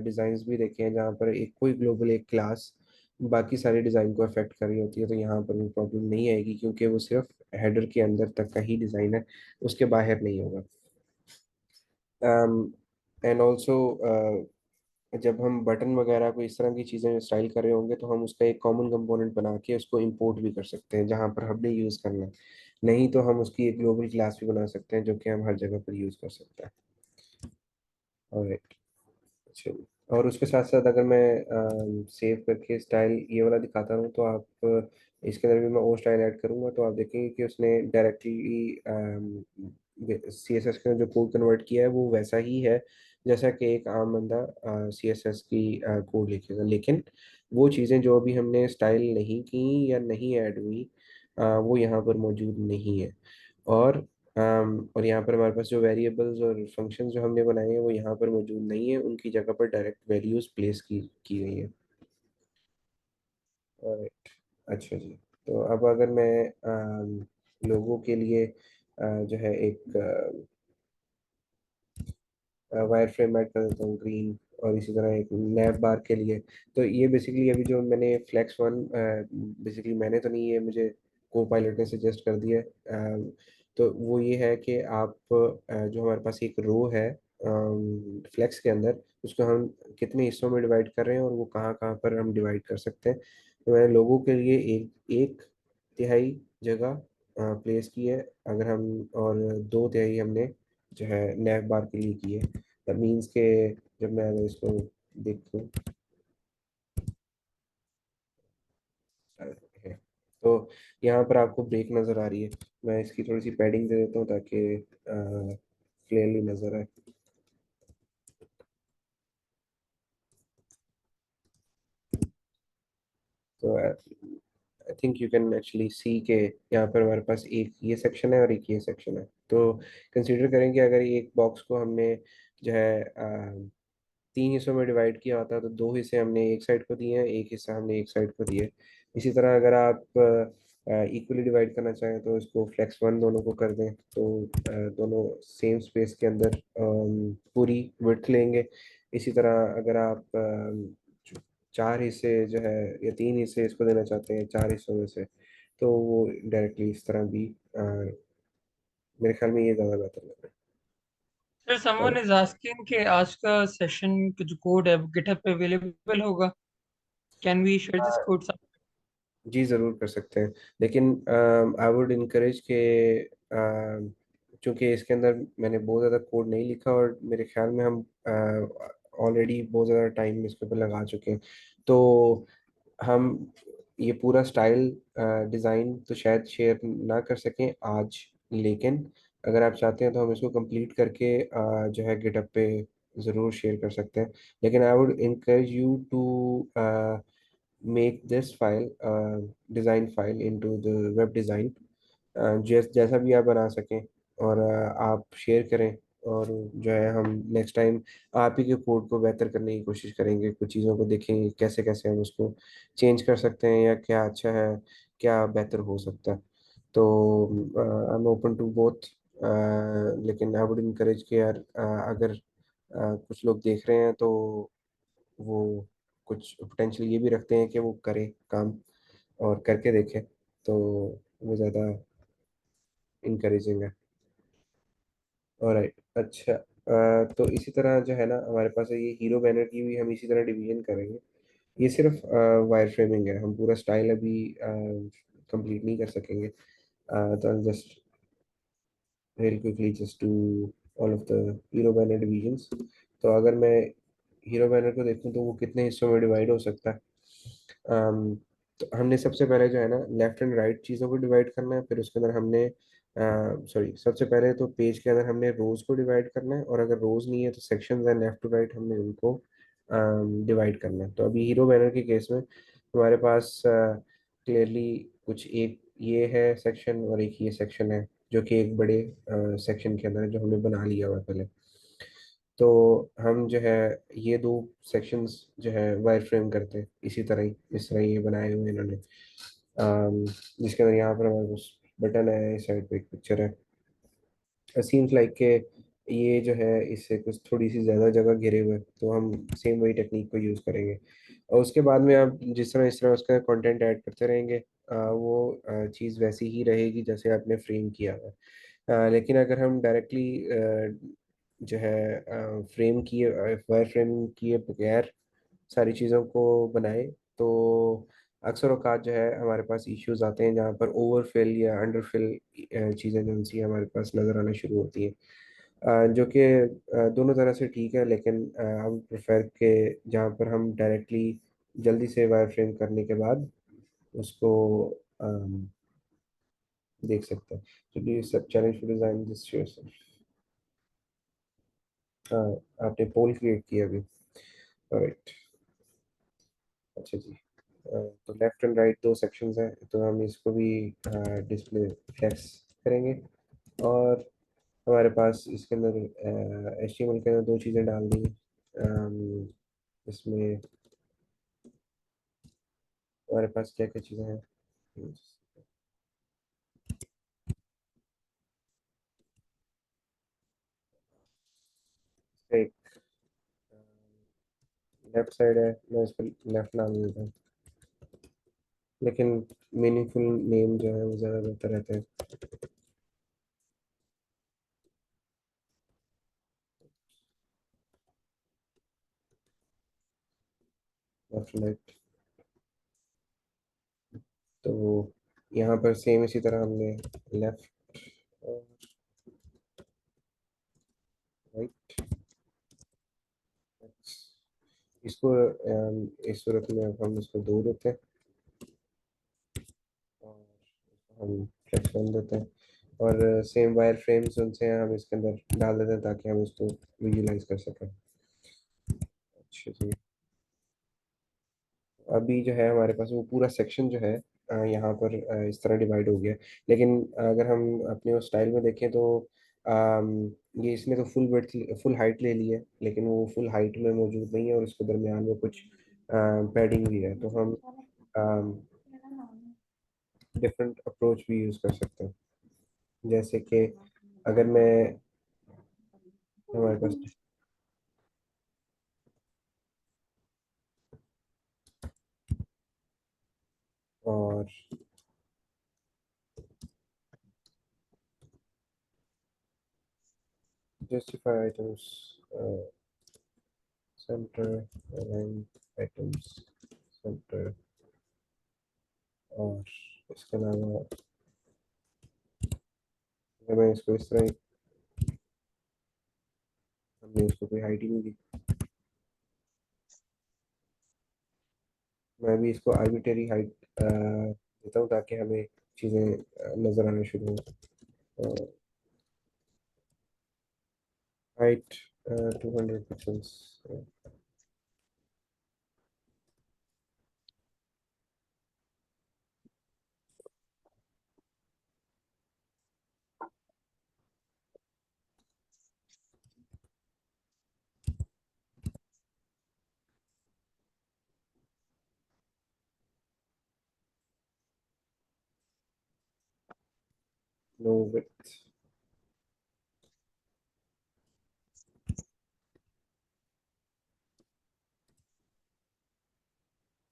डिज़ाइंस भी देखे हैं जहाँ पर एक कोई ग्लोबल एक क्लास बाकी सारे डिज़ाइन को अफेक्ट कर रही होती है, तो यहाँ पर वो प्रॉब्लम नहीं आएगी क्योंकि वो सिर्फ हेडर के अंदर तक का ही डिज़ाइन है, उसके बाहर नहीं होगा। एंड ऑल्सो जब हम बटन वगैरह को इस तरह की चीज़ें स्टाइल कर रहे होंगे तो हम उसका एक कॉमन कंपोनेंट बना के उसको इंपोर्ट भी कर सकते हैं जहाँ पर हमने यूज़ करना है। नहीं तो हम उसकी एक ग्लोबल क्लास भी बना सकते हैं जो कि हम हर जगह पर यूज़ कर सकते हैं। और अच्छा, और उसके साथ साथ अगर मैं सेव करके स्टाइल ये वाला दिखाता हूँ तो आप इसके अंदर भी मैं और स्टाइल ऐड करूँगा तो आप देखेंगे कि उसने डायरेक्टली सी एस एस का जो कोड कन्वर्ट किया है वो वैसा ही है जैसा कि एक आम बंदा सी एस एस की कोड लिखेगा, लेकिन वो चीज़ें जो अभी हमने स्टाइल नहीं की या नहीं ऐड हुई वो यहाँ पर मौजूद नहीं है। और और यहाँ पर हमारे पास जो वेरिएबल्स और फंक्शंस जो हमने बनाए हैं वो यहाँ पर मौजूद नहीं है, उनकी जगह पर डायरेक्ट वैल्यूज प्लेस की गई है। और अच्छा जी, तो अब अगर मैं लोगों के लिए जो है एक वायर फ्रेम ऐड कर देता हूँ ग्रीन, और इसी तरह एक नैप बार के लिए। तो ये बेसिकली अभी जो मैंने फ्लेक्स वन, बेसिकली मैंने तो नहीं, ये मुझे को पायलट ने सजेस्ट कर दिया है। तो वो ये है कि आप जो हमारे पास एक रो है फ्लेक्स के अंदर, उसको हम कितने हिस्सों में डिवाइड कर रहे हैं और वो कहाँ कहाँ पर हम डिवाइड कर सकते हैं। तो मैंने लोगों के लिए एक एक तिहाई जगह प्लेस की है, अगर हम, और दो तिहाई हमने जो है नैव बार के लिए की है। दैट मीन्स के जब मैं अगर इसको देखूँ है, तो यहाँ पर आपको ब्रेक नज़र आ रही है। मैं इसकी थोड़ी सी पैडिंग दे देता हूँ ताकि क्लियरली नज़र आए। तो I think you can actually see के यहाँ पर हमारे पास एक ये सेक्शन है और एक ये सेक्शन है। तो कंसीडर करेंगे अगर एक बॉक्स को हमने जो है तीन हिस्सों में डिवाइड किया होता है तो दो हिस्से हमने एक साइड को दिए हैं, एक हिस्सा हमने एक साइड को दिए है। इसी तरह अगर आप इक्वली डिवाइड करना चाहें तो इसको फ्लेक्स वन दोनों को कर दें, तो दोनों सेम स्पेस के अंदर पूरी विड्थ लेंगे। इसी तरह अगर आप चार हिस्से जो है या तीन हिस्से इसको देना चाहते हैं चार हिस्सों में से, तो वो डायरेक्टली इस तरह भी मेरे ख्याल में ये ज़्यादा बेहतर लग रहा सर है। समवन इज आस्किंग कि आज का सेशन का जो कोड है वो गिटहब पे अवेलेबल होगा। कैन वी शेयर दिस और कोड? जी ज़रूर कर सकते हैं, लेकिन आई वुड इनकरेज के चूँकि इसके अंदर मैंने बहुत ज़्यादा कोड नहीं लिखा और मेरे ख्याल में हम ऑलरेडी बहुत ज़्यादा टाइम इसके ऊपर लगा चुके हैं, तो हम ये पूरा स्टाइल डिज़ाइन तो शायद शेयर ना कर सकें आज, लेकिन अगर आप चाहते हैं तो हम इसको कंप्लीट करके जो है गिटहब पे ज़रूर शेयर कर सकते हैं। लेकिन I would encourage you to make this file design file into the web design, जैसा भी आप बना सकें, और आप शेयर करें, और जो है हम नेक्स्ट टाइम आप ही के कोड को बेहतर करने की कोशिश करेंगे, कुछ चीज़ों को देखेंगे कैसे कैसे हम उसको चेंज कर सकते हैं या क्या अच्छा है, क्या बेहतर हो सकता है। तो I am open to both, लेकिन आई वुड इनकरेज कि यार अगर कुछ लोग देख रहे हैं तो वो कुछ पोटेंशियल ये भी रखते हैं कि वो करें काम और करके देखें, तो वो ज़्यादा इनकरेजिंग है। ऑलराइट, अच्छा, तो इसी तरह जो है ना हमारे पास है ये हीरो बैनर की भी हम इसी तरह डिवीजन करेंगे। ये सिर्फ वायर फ्रेमिंग है, हम पूरा स्टाइल अभी कंप्लीट नहीं कर सकेंगे। तो just very quickly just do all of the hero banner divisions. तो अगर मैं हीरो बैनर को देखूं तो वो कितने हिस्सों में डिवाइड हो सकता है। तो हमने सबसे पहले जो है ना लेफ्ट एंड राइट चीज़ों को डिवाइड करना है, फिर उसके अंदर हमने सॉरी, सबसे पहले तो पेज के अंदर हमने रोज को डिवाइड करना है, और अगर रोज नहीं है तो सेक्शंस है लेफ्ट टू राइट हमने उनको डिवाइड करना है। तो अभी हीरो बैनर के केस में हमारे पास क्लियरली कुछ एक ये है सेक्शन और एक ये सेक्शन है जो कि एक बड़े सेक्शन के अंदर है जो हमने बना लिया हुआ है पहले। तो हम जो है ये दो सेक्शंस जो है वायर फ्रेम करते हैं इसी तरह ही, इस तरह ये बनाए हुए हैं इन्होंने। जिसके अंदर यहाँ पर हमारे पास बटन है, इस साइड पे एक पिक्चर है। सीम्स लाइक के ये जो है इससे कुछ थोड़ी सी ज़्यादा जगह घिरे हुए हैं, तो हम सेम वही टेक्निक को यूज़ करेंगे। और उसके बाद में आप जिस तरह उसका कंटेंट ऐड करते रहेंगे, वो चीज़ वैसी ही रहेगी जैसे आपने फ्रेम किया है। लेकिन अगर हम डायरेक्टली जो है फ्रेम किए वायर फ्रेम किए बगैर सारी चीज़ों को बनाए, तो अक्सर औकात जो है हमारे पास इश्यूज आते हैं जहाँ पर ओवरफिल या अंडरफिल चीज़ें जो सी हमारे पास नज़र आना शुरू होती हैं। जो कि दोनों तरह से ठीक है, लेकिन हम प्रेफर के जहाँ पर हम डायरेक्टली जल्दी से वायर फ्रेम करने के बाद उसको अम, देख सकते हैं। तो ये सब चैलेंज फॉर डिजाइन दिस हाँ, आपने पोल क्रिएट किया अभी। राइट। अच्छा जी। तो लेफ्ट एंड राइट दो सेक्शंस हैं, तो हम इसको भी डिस्प्ले फ्लेक्स करेंगे। और हमारे पास इसके अंदर HTML के अंदर दो चीज़ें डाल दी। इसमें हमारे पास क्या क्या चीज़ें हैं। एक लेफ्ट साइड है, मैं इसको लेफ्ट नाम दे देता हूँ, लेकिन मीनिंगफुल नेम जो है वो ज़्यादा बेहतर रहता है। Left right. तो यहाँ पर सेम इसी तरह हमने लेफ्ट और राइट, इसको इस सूरत में अब हम इसको दो देते हैं और हम फ्लेक्स वन देते हैं। और सेम वायर फ्रेम्स उनसे हम इसके अंदर डाल देते हैं ताकि हम इसको विजुलाइज कर सकें। अच्छा जी। अभी जो है हमारे पास वो पूरा सेक्शन जो है यहाँ पर इस तरह डिवाइड हो गया है। लेकिन अगर हम अपने उस स्टाइल में देखें तो अम, ये इसने तो फुल विड्थ फुल हाइट ले ली है, लेकिन वो फुल हाइट में मौजूद नहीं है और इसके दरमियान में कुछ पैडिंग भी है। तो हम डिफरेंट अप्रोच भी यूज़ कर सकते हैं। जैसे कि अगर मैं हमारे पास और justify items, centre, align items, centre, और इसके अलावा अगर मैं इसको इस तरह हमने इसको कोई हाइट ही नहीं दी, मैं भी इसको आर्बिट्रेरी हाइट देता हूँ ताकि हमें चीज़ें नज़र आने शुरू हो। Height 200 pixels. No width.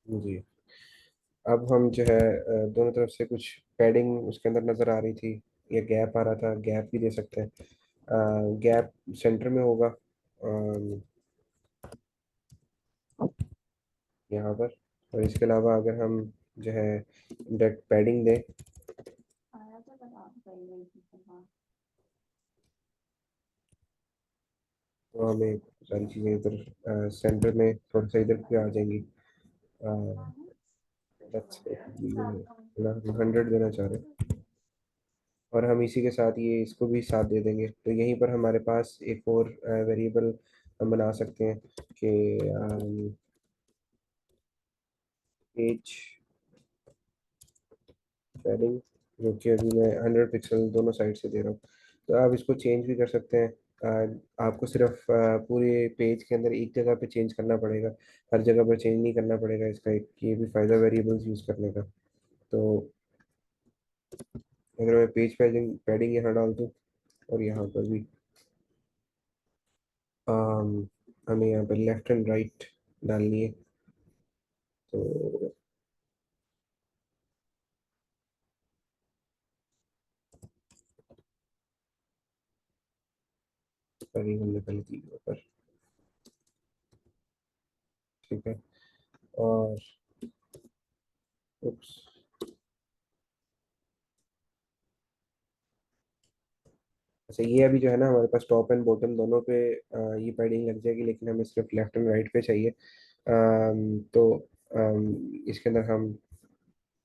जी। अब हम जो है दोनों तरफ से कुछ पैडिंग उसके अंदर नज़र आ रही थी या गैप आ रहा था, गैप भी दे सकते हैं। गैप सेंटर में होगा यहाँ पर। और इसके अलावा अगर हम जो है डायरेक्ट पैडिंग दें, तो हमें सारी चीज़ें इधर सेंटर में थोड़ा सा इधर भी आ जाएंगी। लेट्स 100 देना चाह रहे हैं, और हम इसी के साथ ये इसको भी साथ दे देंगे। तो यहीं पर हमारे पास एक और वेरिएबल हम बना सकते हैं कि पेज पैडिंग, जो कि अभी मैं 100 पिक्सल दोनों साइड से दे रहा हूँ। तो आप इसको चेंज भी कर सकते हैं। आपको सिर्फ पूरे पेज के अंदर एक जगह पे चेंज करना पड़ेगा, हर जगह पर चेंज नहीं करना पड़ेगा। इसका एक ये भी फ़ायदा वेरिएबल्स यूज़ करने का। तो अगर मैं पेज पैडिंग पैडिंग यहाँ डाल दूँ और यहाँ पर भी हमें यहाँ पर लेफ्ट एंड राइट डालनी है, तो अभी हमने पहले दी पर, ठीक है। और उप्स, अच्छा ये अभी जो है ना हमारे पास टॉप एंड बॉटम दोनों पे ये पैडिंग लग जाएगी, लेकिन हमें सिर्फ लेफ्ट एंड राइट पे चाहिए। तो इसके अंदर हम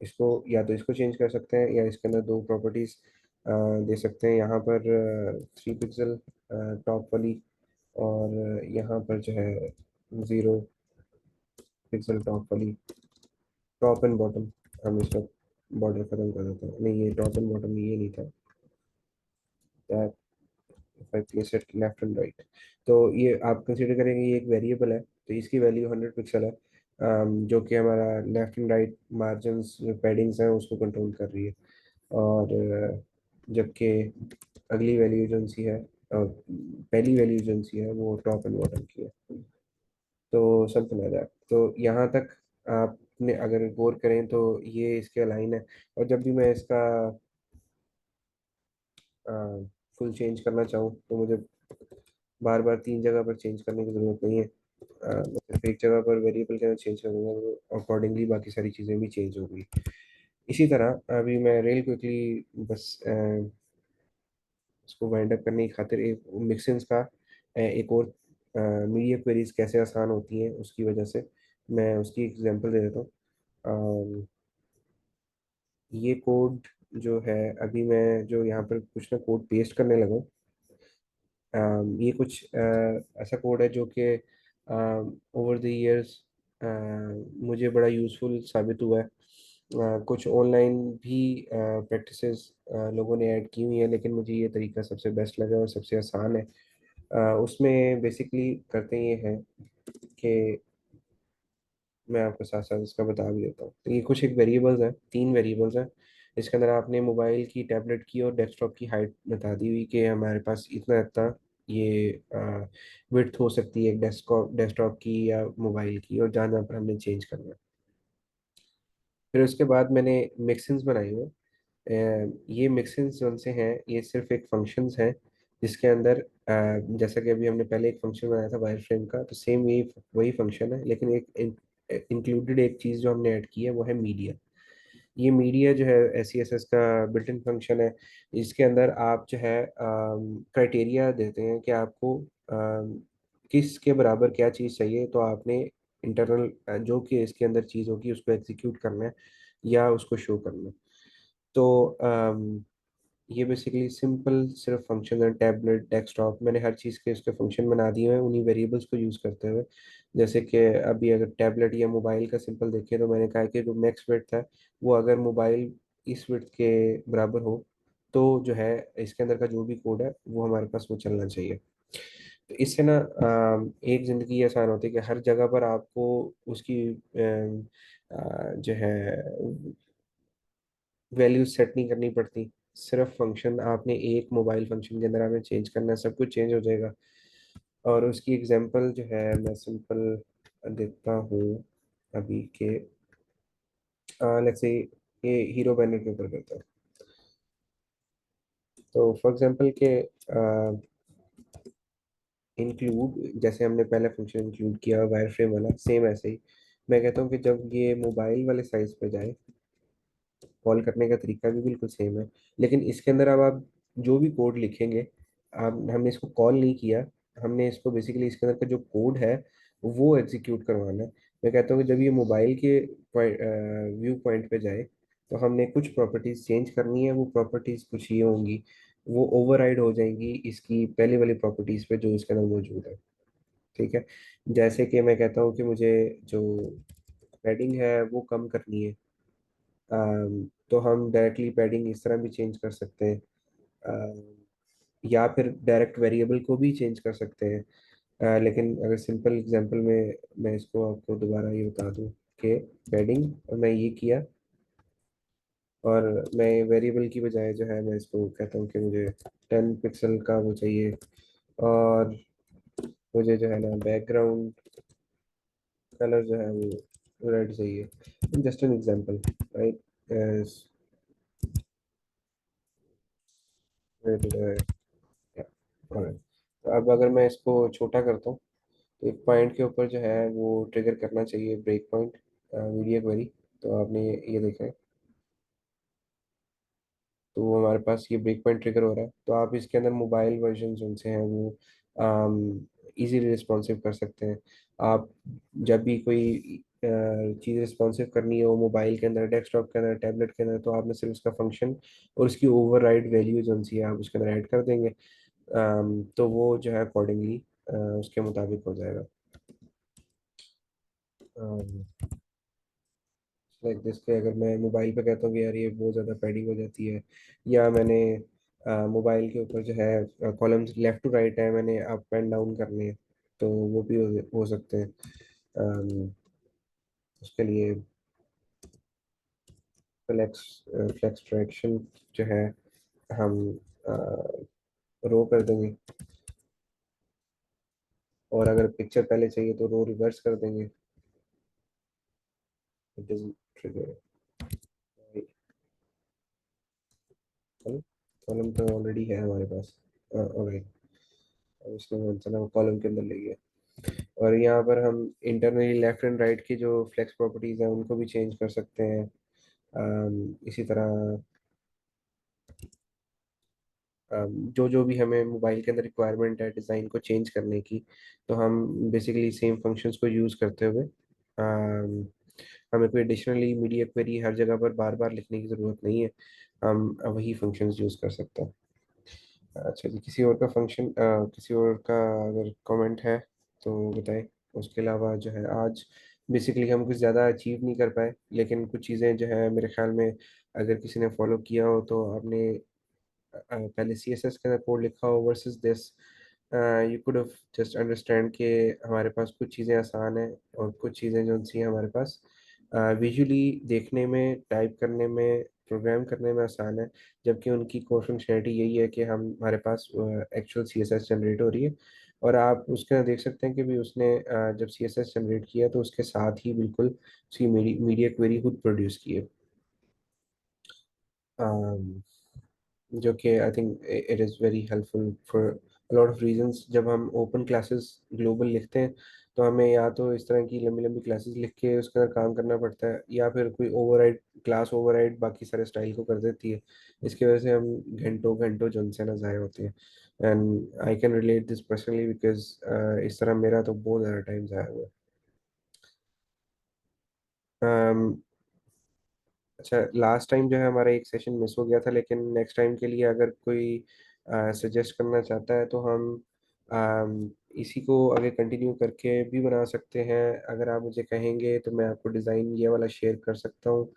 इसको या तो इसको चेंज कर सकते हैं या इसके अंदर दो प्रॉपर्टीज दे सकते हैं, यहाँ पर 3 पिक्सल टॉप वाली, और यहाँ पर जो है 0 पिक्सल टॉप वाली, टॉप एंड बॉटम। हम इसका बॉर्डर खत्म कर देते हैं, नहीं ये टॉप एंड बॉटम ये नहीं था, that if I place it left and right. तो ये आप कंसीडर करेंगे ये एक वेरिएबल है, तो इसकी वैल्यू 100 पिक्सल है, जो कि हमारा लेफ्ट एंड राइट मार्जिन्स जो पैडिंग्स हैं उसको कंट्रोल कर रही है। और जबकि अगली वैल्यू जो सी है, पहली वैल्यू जो सी है वो टॉप एंड बॉटम की है। तो समथिंग लाइक दैट। तो यहाँ तक आपने अगर गौर करें तो ये इसके अलाइन है। और जब भी मैं इसका फुल चेंज करना चाहूँ तो मुझे बार बार 3 जगह पर चेंज करने की ज़रूरत नहीं है। मैं सिर्फ एक जगह पर वेरिएबल के अंदर चेंज करूँगा तो अकॉर्डिंगली बाकी सारी चीज़ें भी चेंज होगी। इसी तरह अभी मैं रेल क्विकली बस इसको वाइंड अप करने की खातिर एक मिक्सिंग्स का एक और मीडिया क्वेरीज कैसे आसान होती हैं उसकी वजह से मैं उसकी एग्जांपल दे देता हूँ। ये कोड जो है, अभी मैं जो यहाँ पर कुछ ना कोड पेस्ट करने लगा हूँ, ये कुछ ऐसा कोड है जो कि ओवर द इयर्स मुझे बड़ा यूज़फुल साबित हुआ है। कुछ ऑनलाइन भी प्रैक्टिसेस लोगों ने ऐड की हुई है, लेकिन मुझे ये तरीका सबसे बेस्ट लगा और सबसे आसान है। उसमें बेसिकली करते ये हैं कि मैं आपको साथ साथ इसका बता भी देता हूँ। तो ये कुछ एक वेरिएबल्स हैं, 3 वेरिएबल्स हैं। इसके अंदर आपने मोबाइल की, टैबलेट की और डेस्कटॉप की हाइट बता दी हुई कि हमारे पास इतना इतना ये विड्थ हो सकती है एक डेस्कटॉप की या मोबाइल की, और जहाँ जहाँ पर हमने चेंज करना है। फिर उसके बाद मैंने मिक्सिंग्स बनाई हुए। ये मिक्सिंग्स जो से हैं ये सिर्फ एक फंक्शंस है जिसके अंदर जैसा कि अभी हमने पहले एक फंक्शन बनाया था वायर फ्रेम का, तो सेम यही वही फंक्शन है, लेकिन एक इंक्लूडेड एक चीज़ जो हमने ऐड की है वो है मीडिया। ये मीडिया जो है SCSS का बिल्ट इन फंक्शन है। इसके अंदर आप जो है क्राइटेरिया देते हैं कि आपको किस के बराबर क्या चीज़ चाहिए, तो आपने इंटरनल जो कि इसके अंदर चीज़ होगी उसको एग्जीक्यूट करना है या उसको शो करना है। तो ये बेसिकली सिंपल सिर्फ फंक्शन है। टैबलेट, डेस्कटॉप, मैंने हर चीज़ के उसके फंक्शन बना दिए हैं उन्हीं वेरिएबल्स को यूज़ करते हुए। जैसे कि अभी अगर टैबलेट या मोबाइल का सिंपल देखें तो मैंने कहा कि जो मैक्स विड्थ है वो अगर मोबाइल इस विड्थ के बराबर हो तो जो है इसके अंदर का जो भी कोड है वो हमारे पास वो चलना चाहिए। तो इससे ना एक ज़िंदगी आसान होती है कि हर जगह पर आपको उसकी जो है वैल्यूज सेट नहीं करनी पड़ती। सिर्फ फंक्शन आपने एक मोबाइल फंक्शन के अंदर आपने चेंज करना है, सब कुछ चेंज हो जाएगा। और उसकी एग्जांपल जो है मैं सिंपल देता हूँ अभी के, लेट्स से ये हीरो बैनर के ऊपर करता हूँ। तो फॉर एग्जांपल के इंक्लूड, जैसे हमने पहले फंक्शन इंक्लूड किया वायर फ्रेम वाला, सेम ऐसे ही मैं कहता हूँ कि जब ये मोबाइल वाले साइज पे जाए, कॉल करने का तरीका भी बिल्कुल सेम है, लेकिन इसके अंदर अब आप जो भी कोड लिखेंगे, आप हमने इसको कॉल नहीं किया, हमने इसको बेसिकली इसके अंदर का जो कोड है वो एग्जीक्यूट करवाना है। मैं कहता हूँ कि जब ये मोबाइल के व्यू पॉइंट पे जाए तो हमने कुछ प्रॉपर्टीज चेंज करनी है, वो प्रॉपर्टीज कुछ ये होंगी, वो ओवरराइड हो जाएंगी इसकी पहले वाली प्रॉपर्टीज पे जो इसके अंदर मौजूद है। ठीक है। जैसे कि मैं कहता हूँ कि मुझे जो पैडिंग है वो कम करनी है, तो हम डायरेक्टली पैडिंग इस तरह भी चेंज कर सकते हैं, या फिर डायरेक्ट वेरिएबल को भी चेंज कर सकते हैं। लेकिन अगर सिंपल एग्जांपल में मैं इसको आपको दोबारा ये बता दूं कि पैडिंग, और मैं ये किया और मैं वेरिएबल की बजाय जो है मैं इसको कहता हूँ कि मुझे 10 पिक्सल का वो चाहिए, और मुझे जो है ना बैकग्राउंड कलर जो है वो रेड चाहिए। Just an example, right, red है। alright। तो अब अगर मैं इसको छोटा करता हूँ तो एक पॉइंट के ऊपर जो है वो ट्रिगर करना चाहिए ब्रेक पॉइंट, मीडिया क्वेरी। तो आपने ये देखा है, तो वो हमारे पास ये ब्रेक पॉइंट ट्रिगर हो रहा है। तो आप इसके अंदर मोबाइल वर्जन जो से हैं वो इजीली रिस्पॉन्सिव कर सकते हैं। आप जब भी कोई चीज़ रिस्पॉन्सिव करनी है वो मोबाइल के अंदर, डेस्कटॉप के अंदर, टैबलेट के अंदर, तो आपने सिर्फ उसका फंक्शन और उसकी ओवरराइड वैल्यू जो सी है आप उसके अंदर ऐड कर देंगे। तो वो जो है अकॉर्डिंगली उसके मुताबिक हो जाएगा। लाइक दिस पे अगर मैं मोबाइल पे कहता हूँ कि यार ये बहुत ज़्यादा पैडिंग हो जाती है, या मैंने मोबाइल के ऊपर जो है कॉलम्स लेफ्ट टू राइट है, मैंने अप एंड डाउन करने हैं, तो वो भी हो सकते हैं। अम, उसके लिए फ्लेक्स फ्लेक्स ट्रैक्शन जो है हम रो कर देंगे, और अगर पिक्चर पहले चाहिए तो रो रिवर्स कर देंगे। इट इज ट्रिगर कॉलम तो ऑलरेडी है हमारे पास। ऑलराइट, अब इसको चलो कॉलम के अंदर ले गया। और यहाँ पर हम इंटरनली लेफ्ट एंड राइट की जो फ्लेक्स प्रॉपर्टीज हैं उनको भी चेंज कर सकते हैं। इसी तरह जो जो भी हमें मोबाइल के अंदर रिक्वायरमेंट है डिज़ाइन को चेंज करने की, तो हम बेसिकली सेम फंक्शंस को यूज़ करते हुए हमें कोई एडिशनली मीडिया क्वेरी हर जगह पर बार बार लिखने की ज़रूरत नहीं है। हम वही फंक्शंस यूज़ कर सकते हैं। अच्छा जी, किसी और का फंक्शन, किसी और का अगर कमेंट है तो बताएं। उसके अलावा जो है आज बेसिकली हम कुछ ज़्यादा अचीव नहीं कर पाए, लेकिन कुछ चीज़ें जो है मेरे ख्याल में अगर किसी ने फॉलो किया हो तो आपने पहले सी एस एस का कोड लिखा हो versus this, you could have just understand कि हमारे पास कुछ चीज़ें आसान हैं और कुछ चीज़ें जो सी हैं हमारे पास विजुअली देखने में, टाइप करने में, प्रोग्राम करने में आसान है, जबकि उनकी कोर फंक्शनैलिटी यही है कि हम हमारे पास actual C S S generate हो रही है। और आप उसके अंदर देख सकते हैं कि भी उसने जब सी एस एस जनरेट किया तो उसके साथ ही बिल्कुल उसकी मीडिया क्वेरी खुद प्रोड्यूस की है। जो कि I think it is very helpful for lot of reasons. जब हम ओपन क्लासेस ग्लोबल लिखते हैं तो हमें या तो इस तरह की लंबी लंबी क्लासेस लिख के उसके अंदर काम करना पड़ता है, या फिर कोई ओवरराइड क्लास ओवरराइड बाकी सारे स्टाइल को कर देती है। इसकी वजह से हम घंटों घंटों जन से ना ज़ाया होते हैं। And I can relate this personally because इस तरह मेरा तो बहुत ज़्यादा टाइम ज़ाया हुआ है। अच्छा, लास्ट टाइम जो है हमारा एक सेशन मिस हो गया था, लेकिन नेक्स्ट टाइम के लिए अगर कोई सजेस्ट करना चाहता है तो हम इसी को आगे कंटिन्यू करके भी बना सकते हैं। अगर आप मुझे कहेंगे तो मैं आपको डिज़ाइन ये वाला शेयर कर सकता हूँ,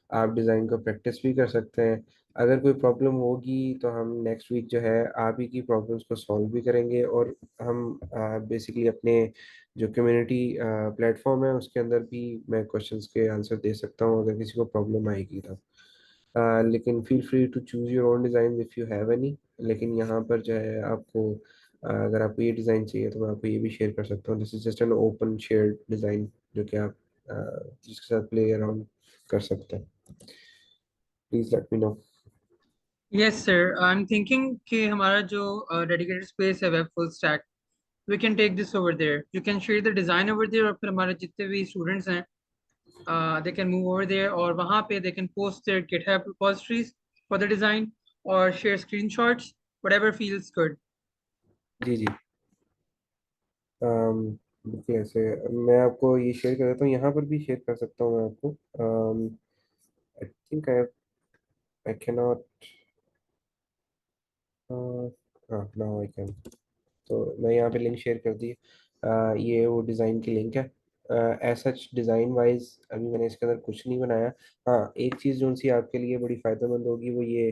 आप डिज़ाइन को प्रैक्टिस भी कर सकते हैं। अगर कोई प्रॉब्लम होगी तो हम नेक्स्ट वीक जो है आप ही की प्रॉब्लम्स को सॉल्व भी करेंगे, और हम बेसिकली अपने जो कम्युनिटी प्लेटफॉर्म है उसके अंदर भी मैं क्वेश्चंस के आंसर दे सकता हूँ अगर किसी को प्रॉब्लम आएगी तो। लेकिन feel free to choose your own design if you have any. लेकिन यहाँ पर जो है आपको अगर आपको ये डिज़ाइन चाहिए तो मैं आपको ये भी शेयर कर सकता हूँ। This is just an open shared design जो कि आप जिसके साथ प्ले अराउंड कर सकते हैं। Please let me know. Yes sir, I am thinking कि हमारा जो डेडिकेटेड स्पेस है web full stack, we can take this over there, you can share the design over there, और फिर हमारे जितने भी स्टूडेंट्स हैं they can move over there, और वहाँ पे they can post their GitHub repositories for the design और share screenshots, whatever feels good. जी जी, बिल्कुल ऐसे मैं आपको ये शेयर कर देता हूँ, यहाँ पर भी शेयर कर सकता हूँ मैं आपको। आई थिंक आई कैनॉट, हाँ नाउ आई कैन। तो मैं यहाँ पे लिंक शेयर कर दी। ये वो डिज़ाइन की लिंक है। एज सच डिज़ाइन वाइज अभी मैंने इसके अंदर कुछ नहीं बनाया। हाँ, एक चीज़ जो सी आपके लिए बड़ी फ़ायदेमंद होगी वो ये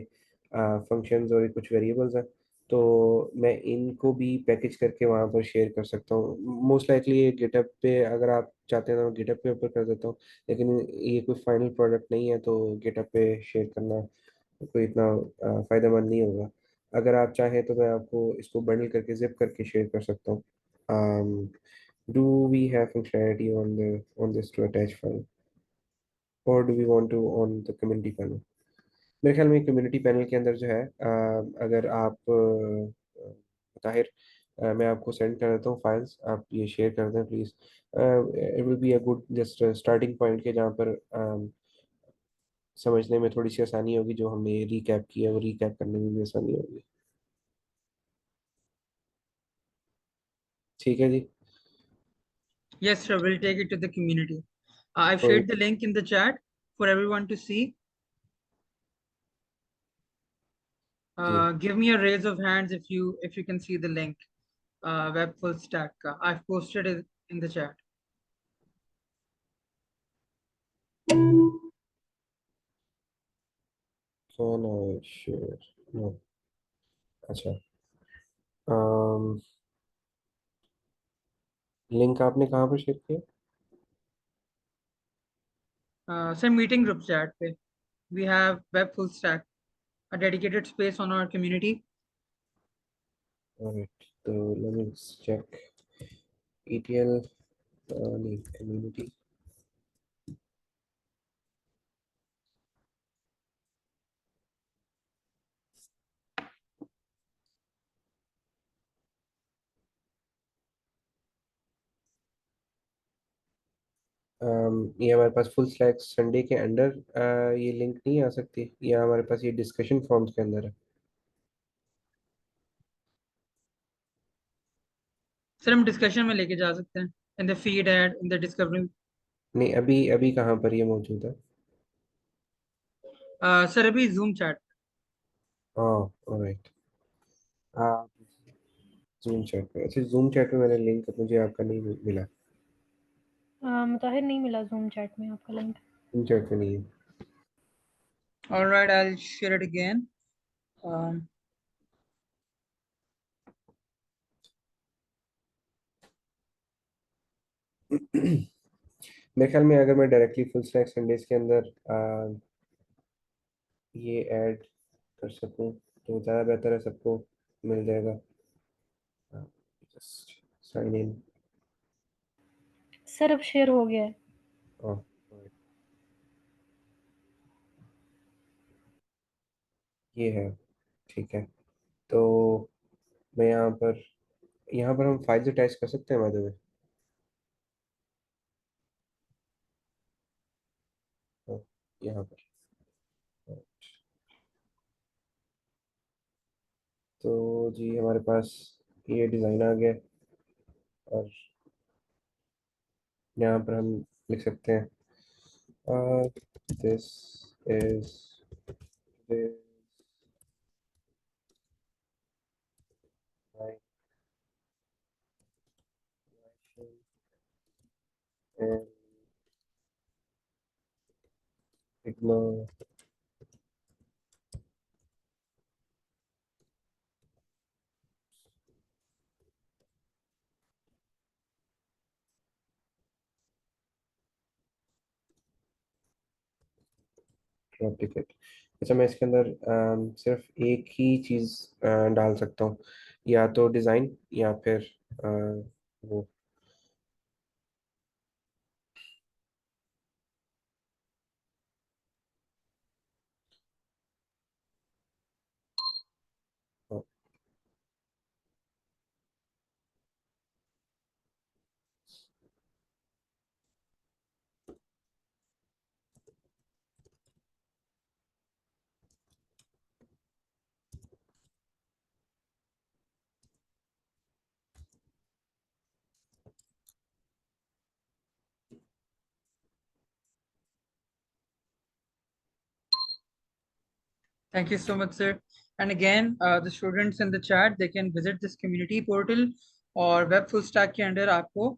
फंक्शंस और ये कुछ वेरिएबल्स हैं। तो मैं इनको भी पैकेज करके वहाँ पर शेयर कर सकता हूँ। मोस्ट लाइकली ये गिटहब पे अगर आप चाहते हैं तो गिटहब पे ऊपर कर देता हूँ, लेकिन ये कोई फाइनल प्रोडक्ट नहीं है तो गिटहब पे शेयर करना कोई इतना फ़ायदेमंद नहीं होगा। अगर आप चाहें तो मैं आपको इसको बंडल करके जिप करके शेयर कर सकता हूँ। Do we have functionality on this to attach file, और do we want to on the community panel? मेरे ख्याल में कम्युनिटी पैनल के अंदर जो है अगर आप ताहिर, मैं आपको सेंड कर देता हूँ फाइल्स, आप ये शेयर कर दें please. It will be a good just starting point के जहाँ पर समझने में थोड़ी सी आसानी होगी, जो हमने रिकैप किया है वो रिकैप करने में भी आसानी होगी। ठीक है जी। Yes, sir. We'll take it to the community. I've तो shared the link in the chat for everyone to see. जी Give me a raise of hands if you can see the link. Web full stack. I've posted it in the chat. Can I share? No. अच्छा, link आपने कहाँ पर share किया? Sir, meeting group chat. Pe. We have web full stack, a dedicated space on our community. Alright, तो let me check ETL, नहीं community. ये हमारे पास full slack Sunday के अंडर ये लिंक नहीं आ सकती, या हमारे पास ये डिस्कशन फॉर्म्स के अंदर है? सर हम डिस्कशन में लेके जा सकते हैं in the feed ad in the discovery. नहीं, अभी अभी कहाँ पर ये मौजूद है? सर अभी जूम चैट। हाँ, ऑलराइट। हाँ, जूम चैट पे, अच्छा जूम चैट पे मैंने लिंक मुझे आपका नहीं मिला। मुताहिर नहीं मिला जूम चैट में आपका लिंक। जूम चैट पे नहीं है। All right, I'll share it again. Um, मेरे ख्याल में अगर मैं डायरेक्टली फुल स्टैक संडेज के अंदर ये ऐड कर सकूं तो ज़्यादा बेहतर है, सबको मिल जाएगा। Just sign in. सर अब शेयर हो गया है। हाँ, ये है, ठीक है। तो मैं यहाँ पर हम फाइल्स अटैच कर सकते हैं, बाय द वे। यहाँ पर तो जी हमारे पास ये डिज़ाइन आ गया, और यहाँ पर हम लिख सकते हैं दिस इज सिग्मा टिकट। अच्छा, मैं इसके अंदर सिर्फ एक ही चीज़ डाल सकता हूँ, या तो डिज़ाइन या फिर वो। Thank you so much, sir. And again, the students in the chat, they can visit this community portal और वेब फुल स्टैक के अंडर आपको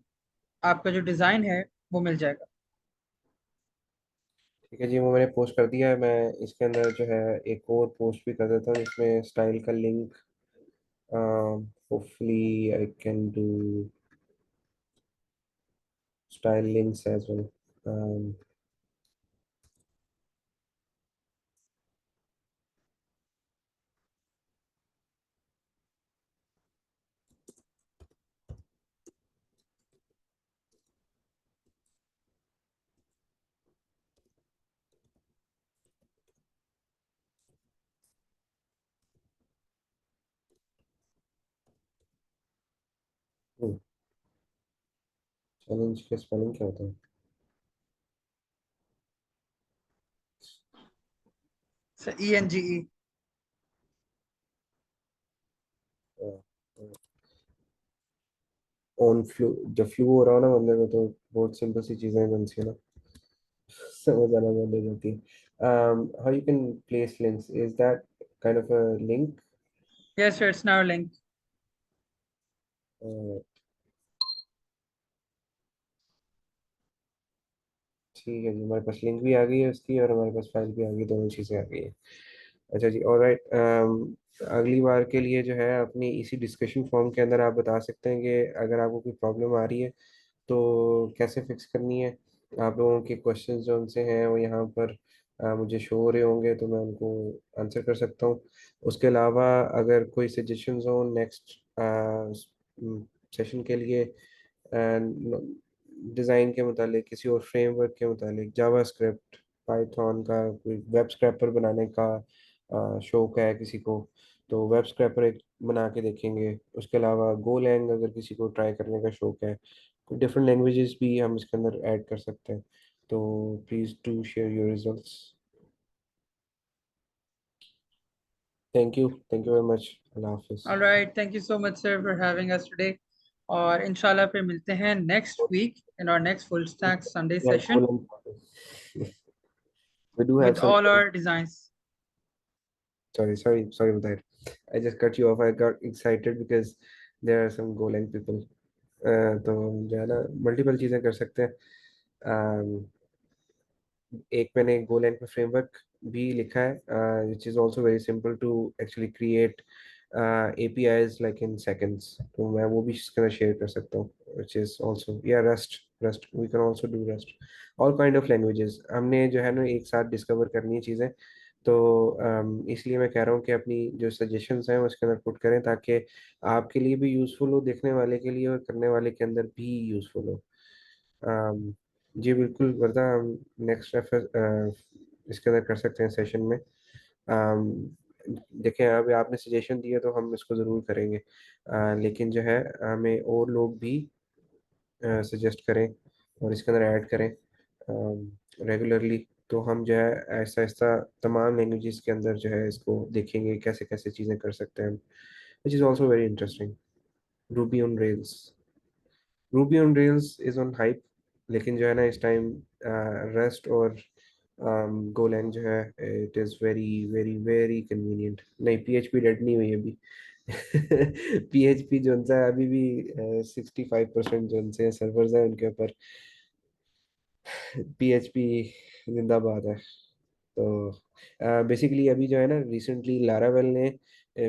आपका जो डिज़ाइन है वो मिल जाएगा। ठीक है जी, वो मैंने पोस्ट कर दिया है। मैं इसके अंदर जो है एक और पोस्ट भी कर देता हूँ जिसमें स्टाइल का link Hopefully I can do style links as well. Challenge का स्पेलिंग क्या होता है? So ENGE. ऑन फ्लू, जब फ्लू हो रहा हो ना बंदे को तो बहुत सिंपल सी चीजें बनती है ना, समझ आना बंद हो जाती है. How you can place links? Is that kind of a link? Yes, sir, it's now linked. ठीक है जी, हमारे पास लिंक भी आ गई है उसकी और हमारे पास फाइल भी आ गई, दोनों चीज़ें आ गई है. अच्छा जी, ऑलराइट. अगली बार के लिए जो है अपनी इसी डिस्कशन फॉर्म के अंदर आप बता सकते हैं कि अगर आपको कोई प्रॉब्लम आ रही है तो कैसे फिक्स करनी है. आप लोगों के क्वेश्चंस जो उनसे हैं वो यहाँ पर मुझे शो हो रहे होंगे तो मैं उनको आंसर कर सकता हूँ. उसके अलावा अगर कोई सजेशंस हो नेक्स्ट सेशन के लिए, डिज़ाइन के मुतालिक, किसी और फ्रेमवर्क के मुतालिक, जावास्क्रिप्ट, पाइथन का कोई वेब स्क्रैपर बनाने का शौक है किसी को तो वेब स्क्रैपर एक बना के देखेंगे. उसके अलावा गोलैंग अगर किसी को ट्राई करने का शौक है, डिफरेंट लैंग्वेजेस भी हम इसके अंदर ऐड कर सकते हैं. तो please do share your results. Thank you very much. अल्लाह हाफिज़. All right, thank you so much, sir, for having us today. और इंशाल्लाह फिर मिलते हैं next week in our next full stack Sunday Yeah, session we do have with some. all our designs. Sorry about that. I just cut you off. I got excited because there are some Golang people. तो जो है ना multiple चीज़ें कर सकते हैं. एक मैंने गोलैंग पे फ्रेमवर्क भी लिखा है which is also very simple to actually create APIs like in seconds. तो मैं वो भी इसके अंदर शेयर कर सकता हूँ which is also yeah Rust we can also do Rust. All kind of languages हमने जो है ना एक साथ डिस्कवर करनी है चीज़ें. तो इसलिए मैं कह रहा हूँ कि अपनी जो सजेशंस हैं वो इसके अंदर पुट करें ताकि आपके लिए भी यूज़फुल हो, देखने वाले के लिए और करने वाले के अंदर भी यूज़फुल हो. जी बिल्कुल वर्दा, हम नेक्स्ट रेफर इसके अंदर कर सकते हैं सेशन में. देखें अभी आपने सजेशन दिया तो हम इसको ज़रूर करेंगे. लेकिन जो है हमें और लोग भी सजेस्ट करें और इसके अंदर ऐड करें रेगुलरली. तो हम जो है ऐसा ऐसा तमाम लैंग्वेजेस के अंदर जो है इसको देखेंगे कैसे कैसे चीज़ें कर सकते हैं, विच is also very interesting. Ruby on rails. Ruby on rails is on hype, लेकिन जो है ना इस टाइम रस्ट और गोलैंग जो है it is very very very convenient. नहीं, PHP डेड नहीं हुई अभी. PHP जो सा है अभी भी 65% जो से सर्वर्स हैं उनके ऊपर PHP जिंदाबाद है. तो बेसिकली अभी जो है ना रिसेंटली लारावेल ने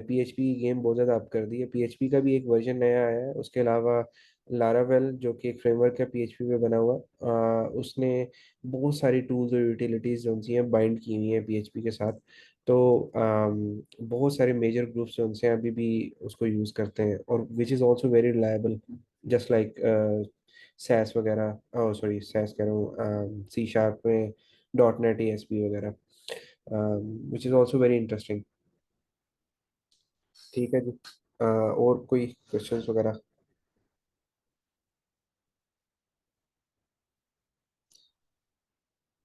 PHP गेम बहुत ज़्यादा अप कर दी है. PHP का भी एक वर्जन नया आया है. उसके अलावा लारावेल जो कि एक फ्रेमवर्क है PHP पे बना हुआ, उसने बहुत सारी टूल्स और यूटिलिटीज जो उनसी हैं बाइंड की हुई हैं PHP के साथ. तो बहुत सारे मेजर ग्रुप्स जो उनसे अभी भी उसको यूज़ करते हैं और which is also very reliable just like Sass वगैरह. ओह सॉरी, सैस कह रहा हूँ, C# में .NET ASP वगैरह, विच इज़ ऑल्सो वेरी इंटरेस्टिंग. ठीक है जी. और कोई क्वेश्चंस वगैरह?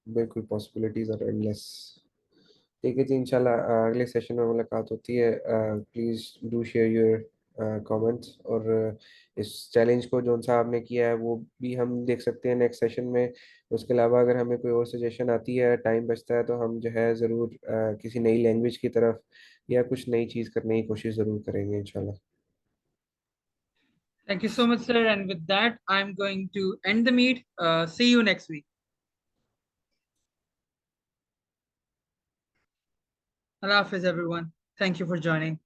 बिल्कुल, पॉसिबिलिटीज आर एंडलेस. ठीक है जी, इंशाल्लाह अगले सेशन में मुलाकात होती है. Please do share your comments और इस चैलेंज को जो सा आपने किया है वो भी हम देख सकते हैं नेक्स्ट सेशन में. उसके अलावा अगर हमें कोई और सजेशन आती है, टाइम बचता है, तो हम जो है ज़रूर किसी नई लैंग्वेज की तरफ या कुछ नई चीज़ करने की कोशिश ज़रूर करेंगे इंशाल्लाह. Thank you so much, sir. And with that, I'm going to end the meet. See you next week. Allah Hafiz, everyone. Thank you for joining.